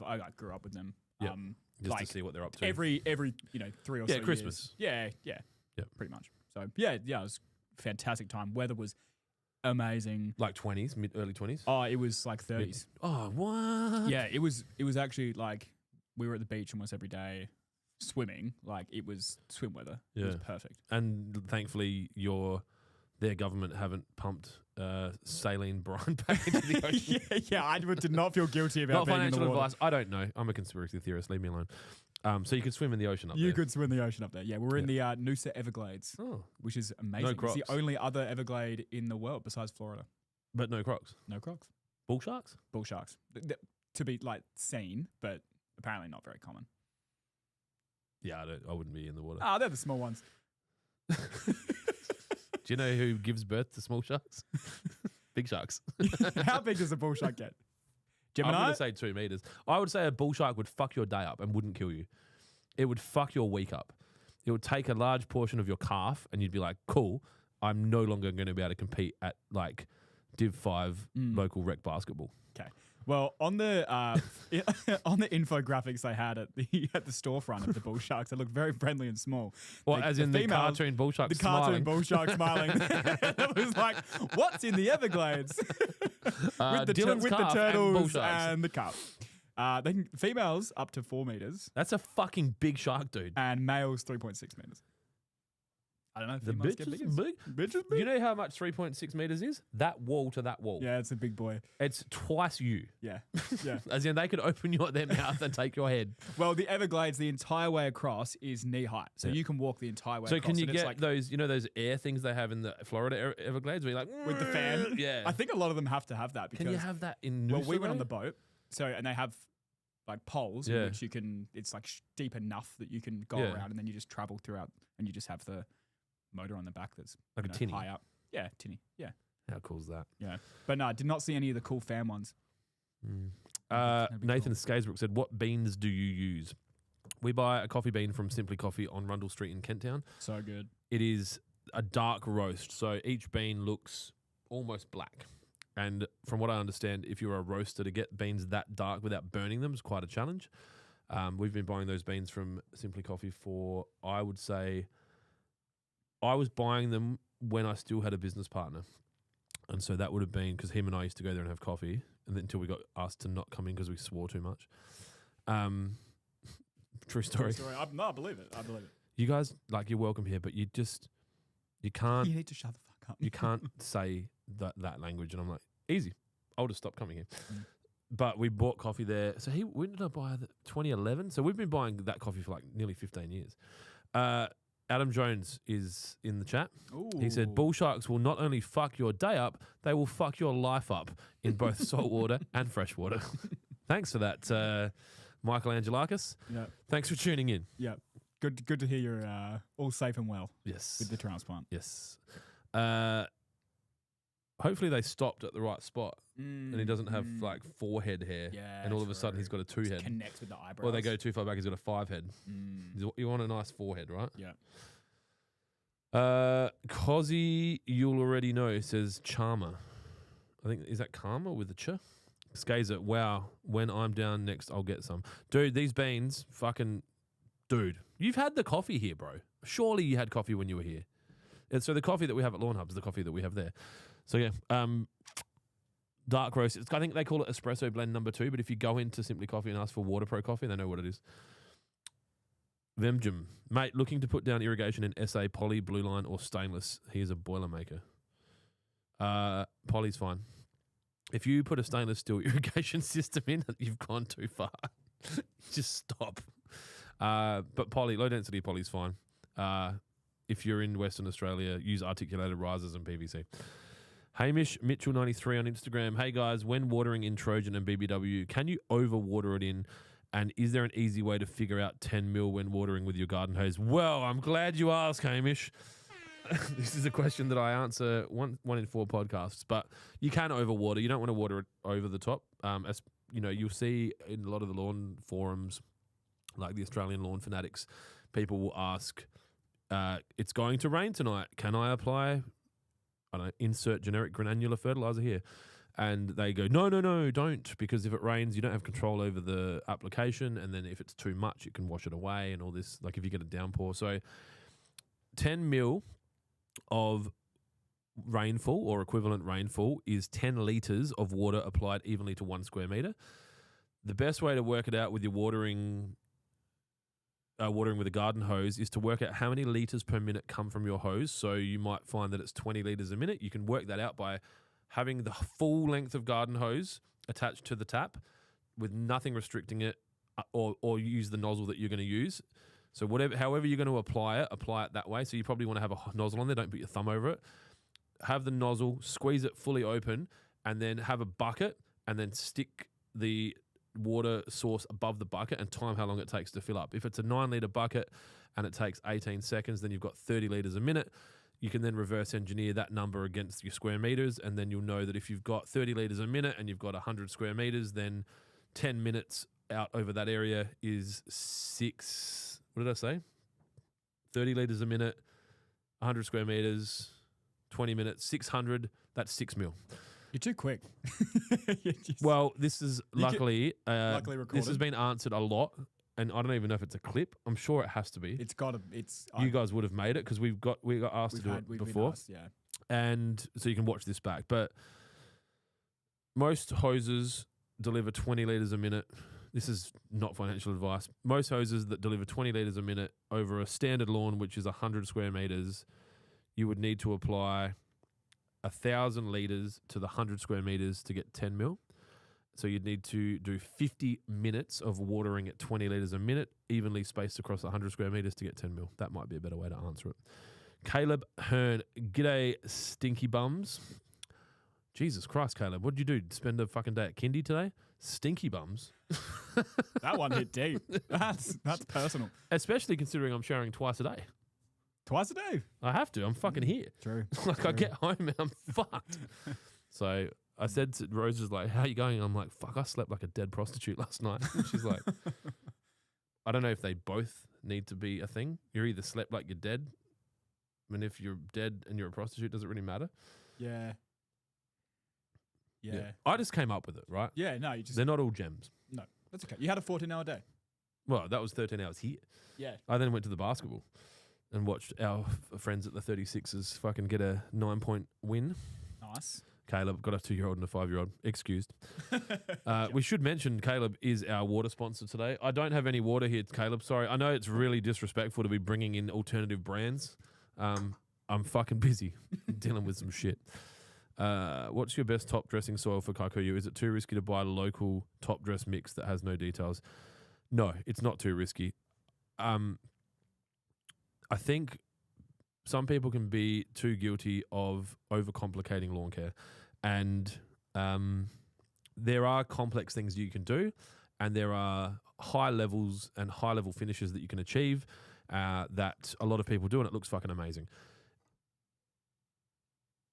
I grew up with them. Yeah. Just to see what they're up to. Every 3 or so Christmas. years. Yeah, pretty much. So it was a fantastic time. Weather was amazing. Like 20s, early 20s? Oh, it was like 30s. Oh, what? Yeah, it was actually like we were at the beach almost every day swimming. Like it was swim weather. It was perfect. And thankfully their government haven't pumped saline brine back into the ocean. I did not feel guilty about not being financial in the water. advice. I don't know. I'm a conspiracy theorist. Leave me alone. So you could swim in the ocean up there. You could swim in the ocean up there. Yeah, we're in the Noosa Everglades, which is amazing. No Crocs. It's the only other Everglade in the world besides Florida. But no Crocs. No Crocs. Bull sharks? Bull sharks. To be like seen, but apparently not very common. Yeah, I wouldn't be in the water. They're the small ones. Do you know who gives birth to small sharks? Big sharks. How big does a bull shark get? Gemini? I'm going to say 2 meters. I would say a bull shark would fuck your day up and wouldn't kill you. It would fuck your week up. It would take a large portion of your calf and you'd be like, cool, I'm no longer going to be able to compete at like Div 5 local rec basketball. Okay. Well, on the on the infographics they had at the storefront of the bull sharks, they look very friendly and small. Well, as in the females- cartoon bull shark the smiling. cartoon bull shark smiling. It was like, what's in the Everglades? Dylan's with the calf and bull turtles sharks. and the calf. They can, females up to 4 meters That's a fucking big shark, dude. and males 3.6 meters. I don't know if The females bitch get is bigger. big. Bitch is big. You know how much 3.6 meters is? That wall to that wall. Yeah, it's a big boy. It's twice you. Yeah, yeah. As in, they could open their mouth and take your head. Well, the Everglades, the entire way across is knee height, so you can walk the entire way. So across. can you and it's get like, those, those air things they have in the Florida Everglades where you're like, with the fan? Yeah. I think a lot of them have to have that because Can you have that in well, Noosa, we went on though? the boat, and they have like poles in Yeah. which you can. It's like deep enough that you can go Yeah. around, and then you just travel throughout, and you just have the motor on the back that's Like a you know, tinny. high up. Yeah, tinny. Yeah, How cool is that? yeah. But no, I did not see any of the cool fan ones. That'd be Nathan cool. Skaysbrook said, what beans do you use? We buy a coffee bean from Simply Coffee on Rundle Street in Kent Town. So good. It is a dark roast, so each bean looks almost black. And from what I understand, if you're a roaster, to get beans that dark without burning them is quite a challenge. We've been buying those beans from Simply Coffee for, I would say, I was buying them when I still had a business partner. And so that would have been because him and I used to go there and have coffee, and then until we got asked to not come in because we swore too much. True story. No, I believe it. I believe it. You guys, you're welcome here, but you can't You need to shut the fuck up. you can't say that language. And I'm like, easy. I'll just stop coming here. Mm. But we bought coffee there. So when did I buy that? 2011. So we've been buying that coffee for nearly 15 years. Adam Jones is in the chat. He said, bull sharks will not only fuck your day up, they will fuck your life up in both salt water and fresh water. Thanks for that, Michael Angelakis. Yeah, Thanks for tuning in. yeah. Good to hear you're all safe and well Yes. with the transplant. Yes. Hopefully they stopped at the right spot and he doesn't have forehead hair. Yeah, and all of a sudden he's got a 2 head. Connects with the eyebrows. Or they go too far back, he's got a 5 head. You want a nice forehead, right? Yeah. Cozzy, you'll already know, says Charmer. I think, is that Karma with the ch? Skazer, wow, when I'm down next, I'll get some. Dude, these beans, dude, you've had the coffee here, bro. Surely you had coffee when you were here. And so the coffee that we have at Lawnhub is the coffee that we have there. So yeah, dark roast. I think they call it espresso blend number 2, but if you go into Simply Coffee and ask for Water Pro coffee, they know what it is. Vemjum, mate, looking to put down irrigation in SA, poly, blue line, or stainless. He is a boiler maker. Poly's fine. If you put a stainless steel irrigation system in, you've gone too far. Just stop. But poly, low density poly's fine. If you're in Western Australia, use articulated risers and PVC. Hamish Mitchell 93 on Instagram. Hey guys, when watering in Trojan and BBW, can you overwater it in? And is there an easy way to figure out 10 mil when watering with your garden hose? Well, I'm glad you asked, Hamish. This is a question that I answer one in 4 podcasts, but you can overwater. You don't want to water it over the top. As you know, you'll see in a lot of the lawn forums, like the Australian Lawn Fanatics, people will ask, it's going to rain tonight. Can I apply, I don't know, insert generic granular fertilizer here? And they go, no, don't, because if it rains, you don't have control over the application, and then if it's too much, it can wash it away and all this, like if you get a downpour. So 10 mil of rainfall or equivalent rainfall is 10 litres of water applied evenly to 1 square metre. The best way to work it out with your watering with a garden hose is to work out how many litres per minute come from your hose. So you might find that it's 20 litres a minute. You can work that out by having the full length of garden hose attached to the tap with nothing restricting it, or use the nozzle that you're going to use. So however you're going to apply it that way. So you probably want to have a nozzle on there. Don't put your thumb over it. Have the nozzle, squeeze it fully open, and then have a bucket, and then stick the water source above the bucket and time how long it takes to fill up. If it's a 9-litre bucket and it takes 18 seconds, then you've got 30 litres a minute. You can then reverse engineer that number against your square meters, and then you'll know that if you've got 30 litres a minute and you've got 100 square meters, then 10 minutes out over that area is 6. What did I say? 30 litres a minute, 100 square meters, 20 minutes, 600. That's 6 mil. You're too quick. Well, this is luckily luckily recorded. this has been answered a lot, and I don't even know if it's a clip. I'm sure it has to be. It's got to. It's You guys would have made it because we got asked to do it we've before, been asked, yeah. and so you can watch this back. But most hoses deliver 20 liters a minute. This is not financial advice. Most hoses that deliver 20 liters a minute over a standard lawn, which is 100 square meters, you would need to apply 1,000 liters to the 100 square meters to get 10 mil. So you'd need to do 50 minutes of watering at 20 liters a minute, evenly spaced across 100 square meters to get 10 mil. That might be a better way to answer it. Caleb Hearn, g'day stinky bums. Jesus Christ, Caleb, what did you do? Spend a fucking day at kindy today? Stinky bums. That one hit deep. That's personal. Especially considering I'm showering twice a day. Twice a day. I have to. I'm fucking here. True. Like I get home and I'm fucked. So I said to Rose, was like, how are you going? I'm like, fuck, I slept like a dead prostitute last night. And she's like, I don't know if they both need to be a thing. You're either slept like you're dead. And if you're dead and you're a prostitute, does it really matter? Yeah. Yeah. I just came up with it, right? Yeah, no, you just... They're not all gems. No, that's okay. You had a 14-hour day. Well, that was 13 hours here. Yeah. I then went to the basketball and watched our friends at the 36ers fucking get a 9-point win. Nice. Caleb got a 2-year-old and a 5-year-old. Excused. We should mention Caleb is our water sponsor today. I don't have any water here, Caleb. Sorry. I know it's really disrespectful to be bringing in alternative brands. I'm fucking busy dealing with some shit. What's your best top dressing soil for Kikuyu? Is it too risky to buy a local top dress mix that has no details? No, it's not too risky. I think some people can be too guilty of overcomplicating lawn care, and there are complex things you can do, and there are high levels and high level finishes that you can achieve that a lot of people do, and it looks fucking amazing.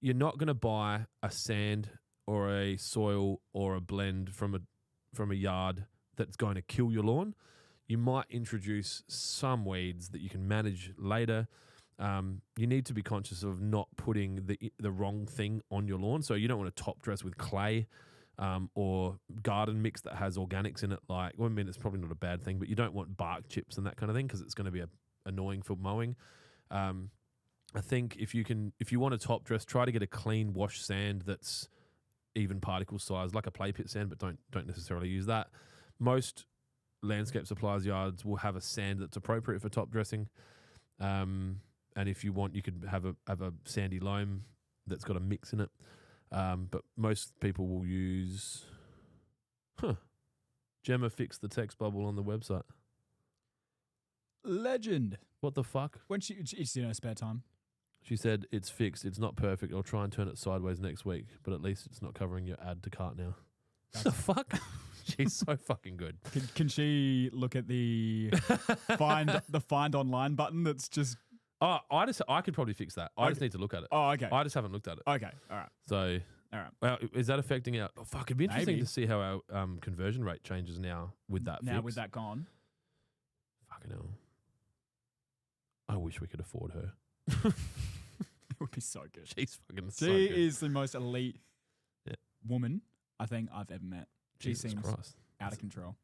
You're not going to buy a sand or a soil or a blend from a yard that's going to kill your lawn. You might introduce some weeds that you can manage later. You need to be conscious of not putting the wrong thing on your lawn. So you don't want to top dress with clay or garden mix that has organics in it. Like, well, I mean, it's probably not a bad thing, but you don't want bark chips and that kind of thing because it's going to be annoying for mowing. I think if you want to top dress, try to get a clean wash sand that's even particle size, like a play pit sand, but don't necessarily use that. Most landscape supplies yards will have a sand that's appropriate for top dressing. And if you want, you could have a sandy loam that's got a mix in it. But most people will use. Gemma fixed the text bubble on the website. Legend. What the fuck? When she's in her spare time. She said, it's fixed. It's not perfect. I'll try and turn it sideways next week, but at least it's not covering your add to cart now. What the fuck? She's so fucking good. Can she look at the find online button that's just... Oh, I could probably fix that. I just need to look at it. Oh, okay. I just haven't looked at it. Okay, all right. So, all right. Well, is that affecting our... Oh, fuck, it'd be interesting Maybe. to see how our conversion rate changes now with that Now fix. with that gone. Fucking hell. I wish we could afford her. It would be so good. She's fucking so She good. is the most elite woman I think I've ever met. She Jesus seems Christ. out of control.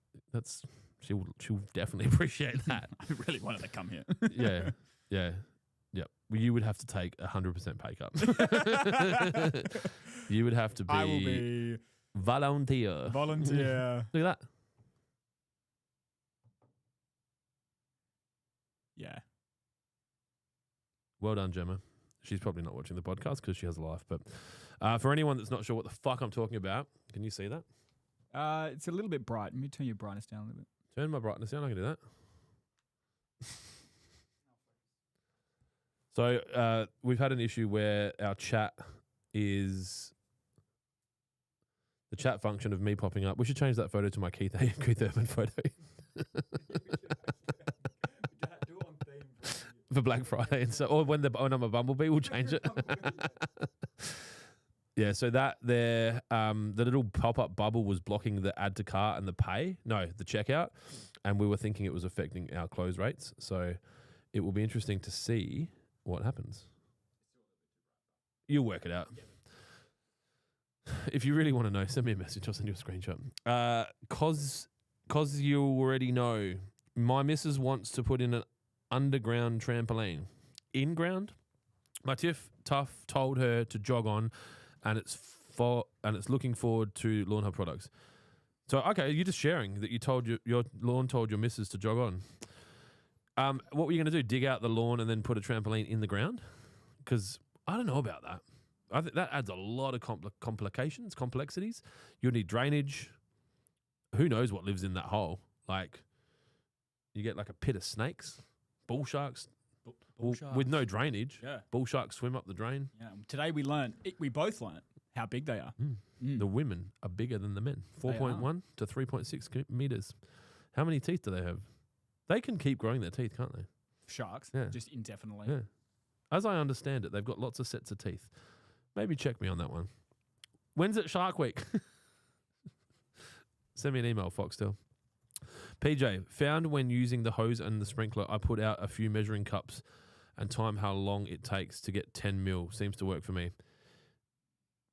She'll definitely appreciate that. I really wanted to come here. Yeah. Well, you would have to take 100% pay cut. You would have to be, I will be volunteer. Volunteer. Look at that. Yeah. Well done, Gemma. She's probably not watching the podcast because she has a life. But for anyone that's not sure what the fuck I'm talking about, can you see that? It's a little bit bright. Let me turn your brightness down a little bit. Turn my brightness down. I can do that. So we've had an issue where our chat is the chat function of me popping up. We should change that photo to my Keith Urban photo. For Black Friday, and so or when I'm a bumblebee, we'll change it. Yeah, so that there, the little pop-up bubble was blocking the add to cart and the checkout, and we were thinking it was affecting our close rates. So it will be interesting to see what happens. You'll work it out. If you really want to know, send me a message. I'll send you a screenshot. Cause you already know, my missus wants to put in an underground trampoline. In-ground? My tough told her to jog on, and it's looking forward to Lawnhub products. So, okay, you're just sharing that you told your lawn told your missus to jog on. What were you going to do? Dig out the lawn and then put a trampoline in the ground? Because I don't know about that. I think that adds a lot of complexities. You'll need drainage. Who knows what lives in that hole? Like, you get like a pit of snakes, bull sharks, with no drainage. Yeah. Bull sharks swim up the drain. Yeah. Today we both learned how big they are. The women are bigger than the men. 4.1 to 3.6 meters. How many teeth do they have? They can keep growing their teeth, can't they? Sharks, Yeah. just indefinitely. Yeah. As I understand it, they've got lots of sets of teeth. Maybe check me on that one. When's it Shark Week? Send me an email, Foxtel. PJ, found when using the hose and the sprinkler, I put out a few measuring cups and time how long it takes to get 10 mil. Seems to work for me.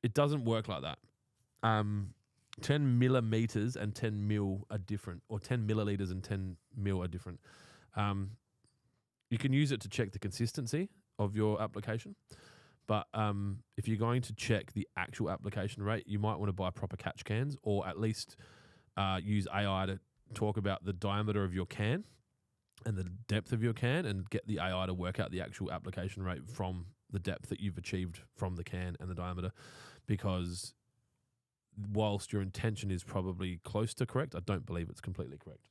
It doesn't work like that. 10 millimeters and 10 mil are different, or 10 milliliters and 10 mil are different. You can use it to check the consistency of your application. But if you're going to check the actual application rate, you might want to buy proper catch cans, or at least use AI to talk about the diameter of your can and the depth of your can, and get the AI to work out the actual application rate from the depth that you've achieved from the can and the diameter. Because whilst your intention is probably close to correct, I don't believe it's completely correct.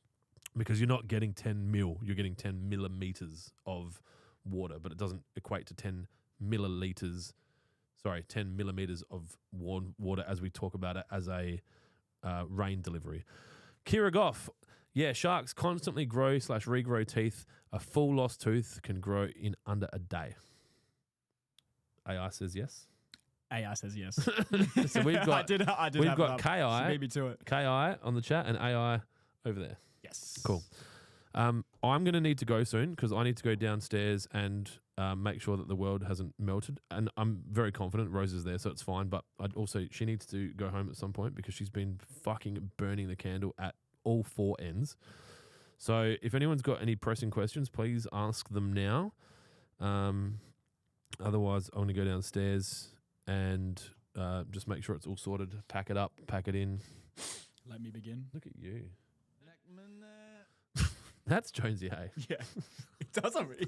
Because you're not getting 10 mil, you're getting 10 millimeters of water, but it doesn't equate to 10 millimeters of water as we talk about it as a rain delivery. Kira Goff, yeah, sharks constantly grow/regrow teeth. A full lost tooth can grow in under a day. AI says yes. AI says yes. So we've got we've got KI, beat me to it. KI on the chat and AI over there. Yes. Cool. I'm going to need to go soon because I need to go downstairs and make sure that the world hasn't melted. And I'm very confident Rose is there, so it's fine. But she needs to go home at some point because she's been fucking burning the candle at all four ends. So if anyone's got any pressing questions, please ask them now. Otherwise, I'm going to go downstairs and just make sure it's all sorted. Pack it up, pack it in. Let me begin. Look at you. That's Jonesy Hay. Yeah, it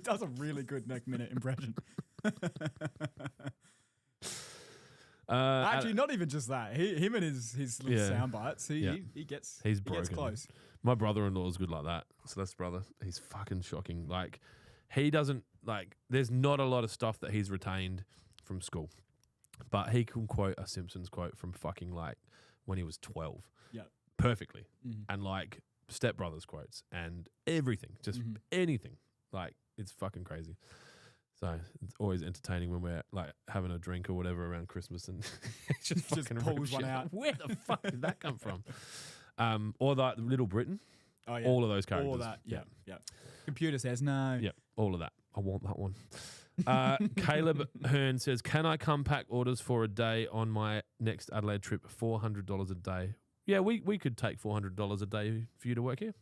does a really good neck minute impression. Actually, not even just that. Him and his little sound bites. He gets close. My brother-in-law is good like that. Celeste's brother. He's fucking shocking. Like, he doesn't there's not a lot of stuff that he's retained from school, but he can quote a Simpsons quote from fucking when he was 12. Yeah, perfectly, and Step Brothers quotes and everything, just anything. It's fucking crazy. So it's always entertaining when we're having a drink or whatever around Christmas and just pulls one out. Where the fuck did that come from? Or that Little Britain. Oh yeah, all of those characters. All that. Yeah. Computer says no. Yeah, all of that. I want that one. Caleb Hearn says, "Can I come pack orders for a day on my next Adelaide trip? $400 a day." Yeah, we could take $400 a day for you to work here.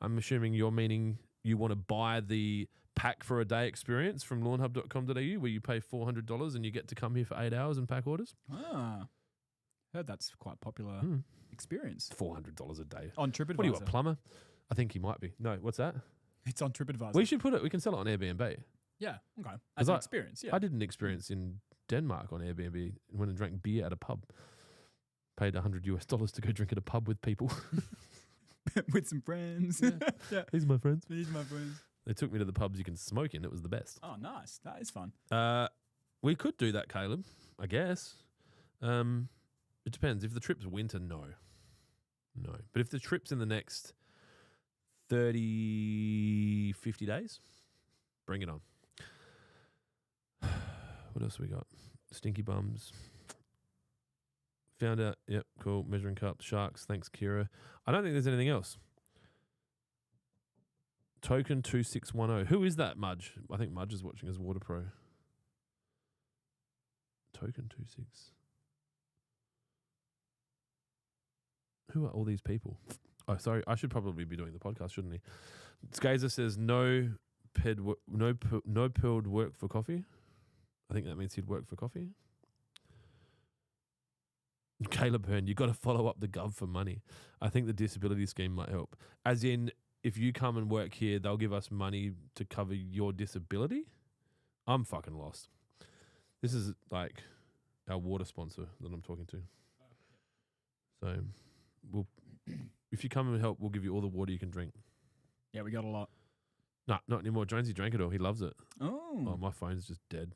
I'm assuming you're meaning you want to buy the pack for a day experience from lawnhub.com.au where you pay $400 and you get to come here for 8 hours and pack orders. Ah, heard that's quite popular experience. $400 a day. On TripAdvisor. What are you, a plumber? I think he might be. No, what's that? It's on TripAdvisor. We should we can sell it on Airbnb. Yeah, okay. As an experience, yeah. I did an experience in Denmark on Airbnb. Went and drank beer at a pub. Paid $100 to go drink at a pub with people. With some friends. Yeah. These are my friends. They took me to the pubs you can smoke in. It was the best. Oh, nice. That is fun. We could do that, Caleb, I guess. It depends. If the trip's winter, no. But if the trip's in the next 30, 50 days, bring it on. What else we got? Stinky bums. Found out. Yep, cool. Measuring cups, sharks. Thanks, Kira. I don't think there's anything else. Token 2610. Who is that, Mudge? I think Mudge is watching as Water Pro. Token 26. Who are all these people? Oh, sorry. I should probably be doing the podcast, shouldn't he? Skazer says no peeled work for coffee. I think that means he'd work for coffee. Caleb Hearn, you got to follow up the gov for money. I think the disability scheme might help. As in, if you come and work here, they'll give us money to cover your disability. I'm fucking lost. This is like our water sponsor that I'm talking to. So, if you come and help, we'll give you all the water you can drink. Yeah, we got a lot. No, not anymore. Jonesy drank it all. He loves it. Oh, My phone's just dead.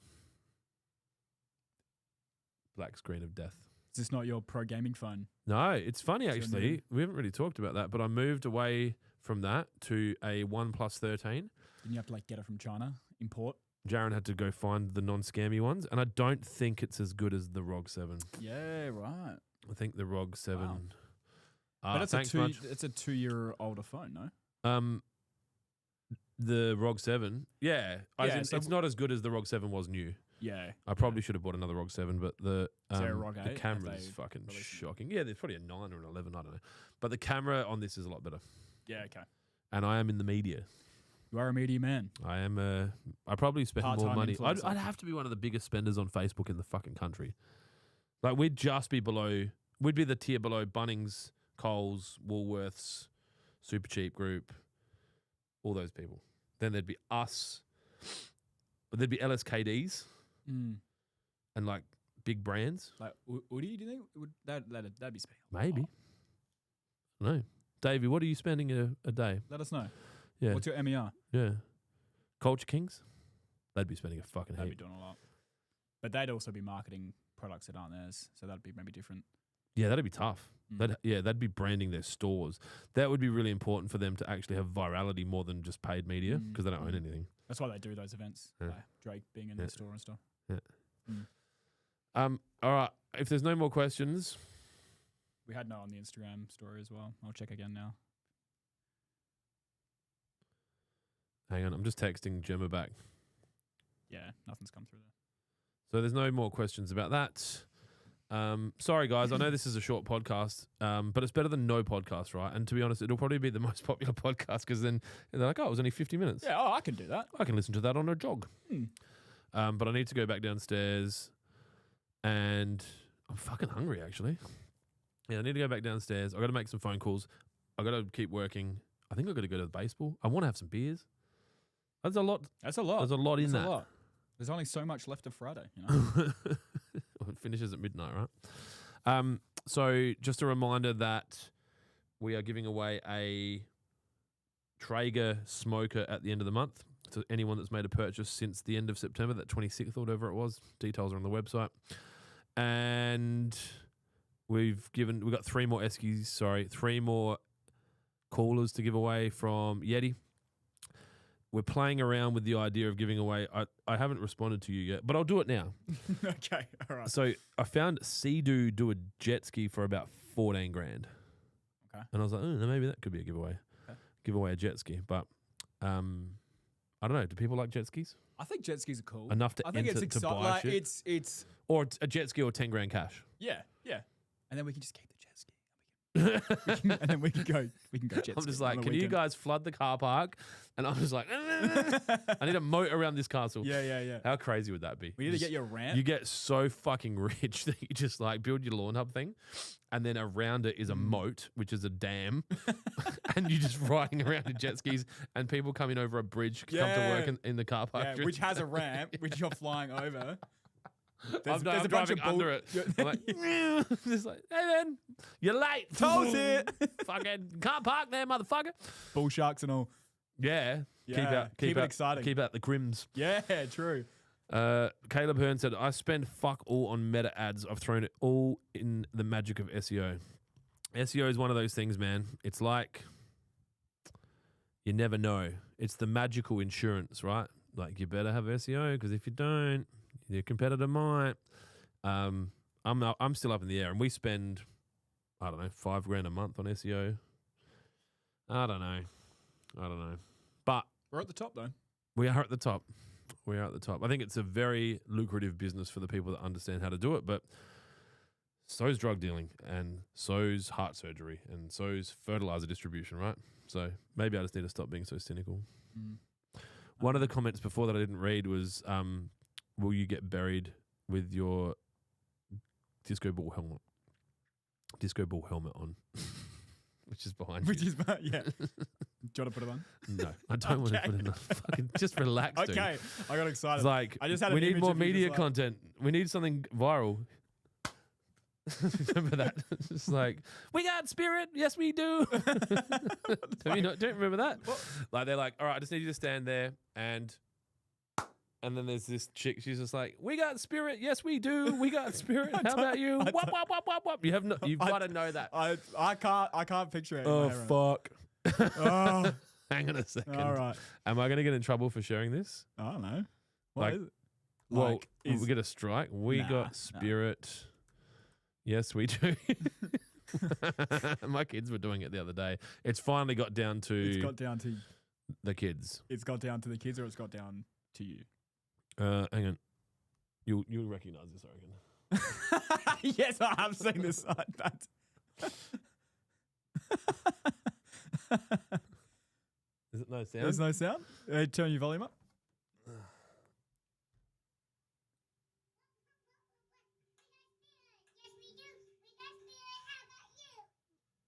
Black screen of death. is this not your pro gaming phone? No, it's funny Is it actually. new? We haven't really talked about that, but I moved away from that to a OnePlus 13. Didn't you have to like get it from China, import? Jaron had to go find the non-scammy ones, and I don't think it's as good as the ROG 7. Yeah, right. I think the ROG 7. Wow. But it's thanks much. it's a 2-year older phone, no? The ROG 7, yeah. Yeah, It's not as good as the ROG 7 was new. Yeah. I probably should have bought another ROG 7, but the there a ROG 8? the Have camera's they fucking released it? shocking. Yeah, there's probably a 9 or an 11, I don't know. But the camera on this is a lot better. Yeah, okay. And I am in the media. You are a media man. I am I probably spend more Part-time money. influencer. I'd have to be one of the biggest spenders on Facebook in the fucking country. Like we'd just be below, we'd be the tier below Bunnings, Coles, Woolworths, Super Cheap Group, all those people. Then there'd be us. There'd be LSKDs Mm. and like big brands. Like Woody, do you think that'd be special? Maybe. No. Davey, what are you spending a day? Let us know. Yeah. What's your MER? Yeah. Culture Kings? They'd be spending a fucking They'd be heap. doing a lot. But they'd also be marketing products that aren't theirs, so that'd be maybe different. Yeah, that'd be tough. Mm. They'd be branding their stores. That would be really important for them to actually have virality more than just paid media because they don't own anything. That's why they do those events. Yeah. Like Drake being in their store and stuff. All right. If there's no more questions, We had no on the Instagram story as well. I'll check again now. hang on. I'm just texting Gemma back. Yeah, nothing's come through there. So there's no more questions about that. Sorry, guys. I know this is a short podcast, but it's better than no podcast, right? And to be honest, it'll probably be the most popular podcast because then they're like, oh, it was only 50 minutes. Yeah, I can do that. I can listen to that on a jog. But I need to go back downstairs and I'm fucking hungry, actually. Yeah, I need to go back downstairs. I got to make some phone calls. I got to keep working. I think I got to go to the baseball. I want to have some beers. That's a lot. That's a lot. There's a lot in That's that. a lot. There's only so much left of Friday, you know. It finishes at midnight, right? So just a reminder that we are giving away a Traeger smoker at the end of the month to anyone that's made a purchase since the end of September, that 26th or whatever it was. Details are on the website. And we've got three more coolers to give away from Yeti. We're playing around with the idea of giving away. I haven't responded to you yet, but I'll do it now. Okay, all right. So I found Sea-Doo do a jet ski for about 14 grand. Okay. And I was like, maybe that could be a giveaway. Okay. Give away a jet ski. But I don't know. Do people like jet skis? I think jet skis are cool. Enough to I think enter it's to buy like shit? it's Or a jet ski or 10 grand cash? yeah. And then we can just keep the jet ski. And then we can go jet I'm ski just on like, the can you weekend. guys flood the car park? And I'm just like, I need a moat around this castle. Yeah. How crazy would that be? We need to get you a ramp. You get so fucking rich that you just like build your Lawnhub thing, and then around it is a moat, which is a dam, and you're just riding around in jet skis, and people coming over a bridge come to work in the car park. yeah, which has a ramp, which you're flying over. I'm driving under it. I'm like, just like, hey man, you're late. Toes here. Fucking can't park there, motherfucker. Bull sharks and all. Yeah. Yeah, keep it exciting. Keep out the grims. Yeah, true. Caleb Hearn said, I spend fuck all on meta ads. I've thrown it all in the magic of SEO. SEO is one of those things, man. It's like you never know. It's the magical insurance, right? Like you better have SEO because if you don't, your competitor might. I'm still up in the air, and we spend, I don't know, $5,000 a month on SEO. I don't know. But We're at the top though. we are at the top. I think it's a very lucrative business for the people that understand how to do it, but so's drug dealing, and so's heart surgery, and so's fertilizer distribution, right? So maybe I just need to stop being so cynical. Mm. One of the comments before that I didn't read was, will you get buried with your disco ball helmet on? Which is behind Which you. is, yeah. Do you want to put it on? No, I don't want to put it on. Fucking just relax, dude. Okay, I got excited. It's like, I just had we an need image more of you media just like- content. We need something viral. Remember that? It's just like, we got spirit. Yes, we do. Have you not, don't remember that? Like, they're like, all right, I just need you to stand there. And then there's this chick. She's just like, we got spirit. Yes, we do. We got spirit. How about you? Wop, wop, wop, wop, wop. You've got to know that. I can't picture it. Oh, fuck. Oh, Hang on a second. all right. Am I going to get in trouble for sharing this? I don't know. What Like- is it? Well, Like, is- we get a strike. We Nah, got nah. spirit. Yes, we do. My kids were doing it the other day. It's finally got down it's to got down to the kids. it's got down to the kids, or it's got down to you. Hang on. You'll recognize this, I reckon. Yes, I have seen this side. Is it no sound? There's no sound. Turn your volume up.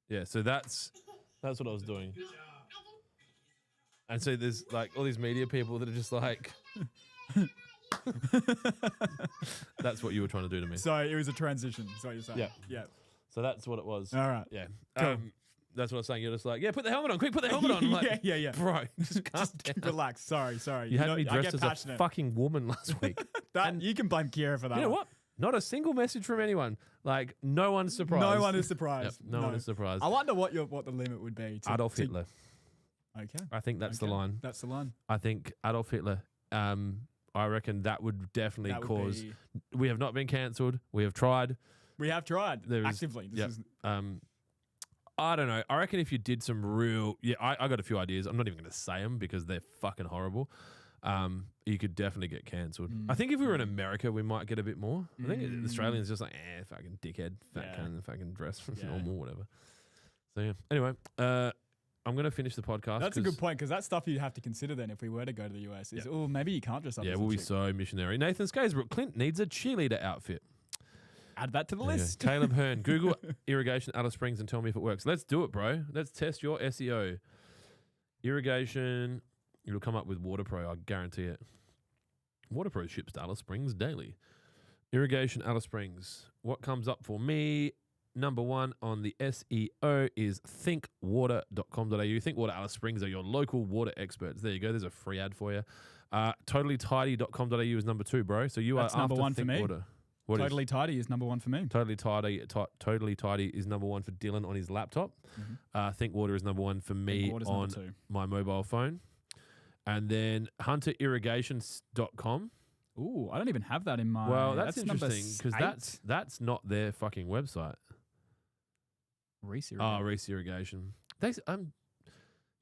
Yeah, so that's what I was doing. And so there's like all these media people that are just like, that's what you were trying to do to me. So it was a transition. Is what you're saying? Yeah. Yeah. So that's what it was. All right. Yeah. Cool. That's what I was saying. You're just like, yeah, put the helmet on. Quick, put the helmet on. I'm like, yeah. bro, just calm down. Relax. Sorry. You had know, me I dressed get as a passionate. fucking woman last week. You can blame Kira for that. You know one. what? Not a single message from anyone. Like, no one's surprised. No one is Yep, surprised. no one is surprised. I wonder what the limit would be. Adolf Hitler. Okay. I think that's the Okay. line. That's the line. I think Adolf Hitler. I reckon that would definitely That would cause. be- We have not been cancelled. We have tried. we have tried There is- actively. This yep. is I don't know. I reckon if you did some real, I got a few ideas. I'm not even going to say them because they're fucking horrible. You could definitely get cancelled. I think if we were in America, we might get a bit more. I think Australians just like, fucking dickhead, fat Yeah. cunt, fucking dress Yeah. normal, whatever. So yeah. Anyway, I'm going to finish the podcast. That's a 'cause- good point because that's stuff you have to consider then if we were to go to the US. Is maybe you can't dress up. Yeah, as we'll a be chick. so missionary. Nathan Skaysbrook, Clint needs a cheerleader outfit. Add that to the There you go. list. Caleb Hearn, Google irrigation Alice Springs and tell me if it works. Let's do it, bro. Let's test your SEO. Irrigation, it'll come up with WaterPro, I guarantee it. WaterPro ships to Alice Springs daily. Irrigation Alice Springs. What comes up for me? Number one on the SEO is thinkwater.com.au. Thinkwater Alice Springs are your local water experts. There you go. There's a free ad for you. Totallytidy.com.au is number two, bro. So you That's are number after one for me. Thinkwater. What is- Totally Tidy is number one for me. Totally Tidy is number one for Dylan on his laptop. Thinkwater is number one for me Thinkwater's on number two. my mobile phone. And then hunterirrigations.com. Ooh, I don't even have that in my. Well, that's number interesting because that's not their fucking website. Reese. Oh, Reese Irrigation.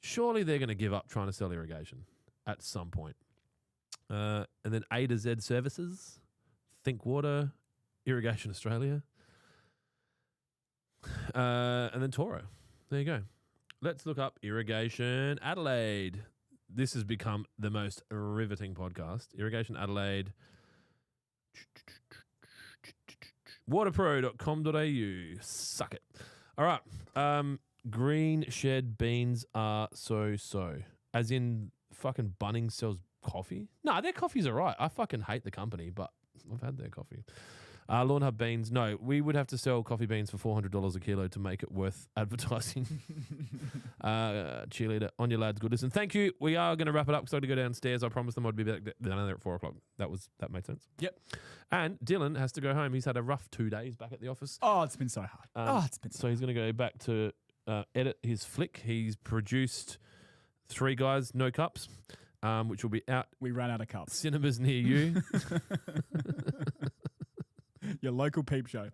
Surely they're going to give up trying to sell irrigation at some point. And then A to Z Services, Thinkwater, Irrigation Australia, and then Toro. There you go. Let's look up Irrigation Adelaide. This has become the most riveting podcast. Irrigation Adelaide. Waterpro.com.au. Suck it. All right. Green Shed beans are so. As in fucking Bunnings sells coffee? No, their coffee's all right. I fucking hate the company, but I've had their coffee. Lawnhub beans. No, we would have to sell coffee beans for $400 a kilo to make it worth advertising. Cheerleader on your lads. Good listen. Thank you. We are going to wrap it up because I got to go downstairs. I promised them I'd be back down there at 4 o'clock. That made sense. Yep. And Dylan has to go home. He's had a rough 2 days back at the office. Oh, it's been so hard. It's been So he's going to go back to edit his flick. He's produced 3 Guys, No Cups, which will be out We ran out of cups. cinemas near you. Your local peep show.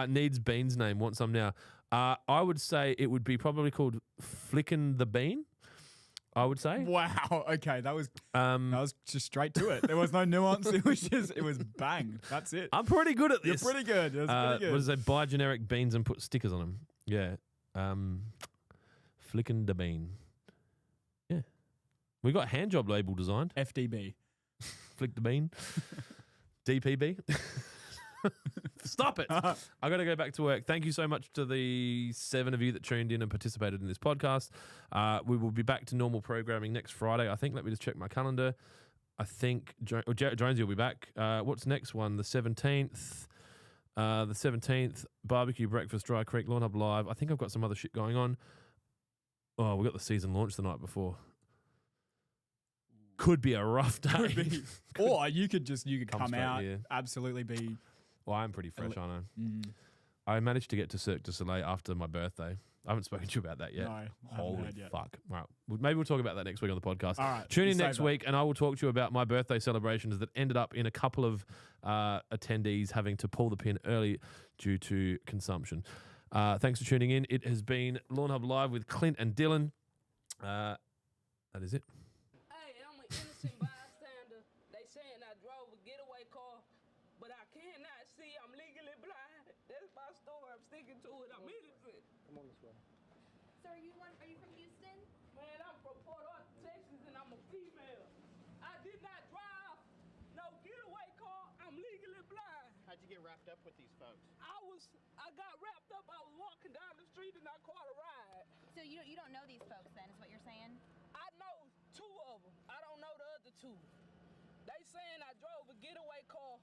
Needs Bean's name. Want some now? I would say it would be probably called Flickin' the Bean. I would say. Wow. Okay, that was Um, just straight to it. There was no nuance. It was bang. That's it. I'm pretty good at You're this. pretty good. It was pretty good. What does it say? Buy generic beans and put stickers on them. Yeah. Flickin' the bean. Yeah. We got hand job label designed. FDB. Flick the bean. DPB. Stop it. I got to go back to work. Thank you so much to the 7 of you that tuned in and participated in this podcast. We will be back to normal programming next Friday, I think. Let me just check my calendar. I think Jonesy will be back. What's next one? The 17th. The 17th, barbecue breakfast, Dry Creek, Lawnhub Live. I think I've got some other shit going on. Oh, we got the season launch the night before. Could be a rough day. Could be. Or you could Come come straight out, here. absolutely be. Well, I'm pretty fresh, aren't I? Mm, I managed to get to Cirque du Soleil after my birthday. I haven't spoken to you about that yet. No, I haven't Holy heard yet. fuck. All right. Maybe we'll talk about that next week on the podcast. All right. Tune you in save next that. week and I will talk to you about my birthday celebrations that ended up in a couple of attendees having to pull the pin early due to consumption. Thanks for tuning in. It has been Lawnhub Live with Clint and Dylan. That is it. Hey, I'm an innocent bystander. They saying I drove a getaway car, but I cannot see. I'm legally blind. That's my story. I'm sticking to it. I'm innocent. Come on this way. So are you from Houston? Man, I'm from Port Arthur, Texas, and I'm a female. I did not drive no getaway car. I'm legally blind. How'd you get wrapped up with these folks? I got wrapped up. I was walking down the street and I caught a ride. So you don't know these folks then, is what you're saying? I know 2 of them. I don't know the other 2. They saying I drove a getaway car.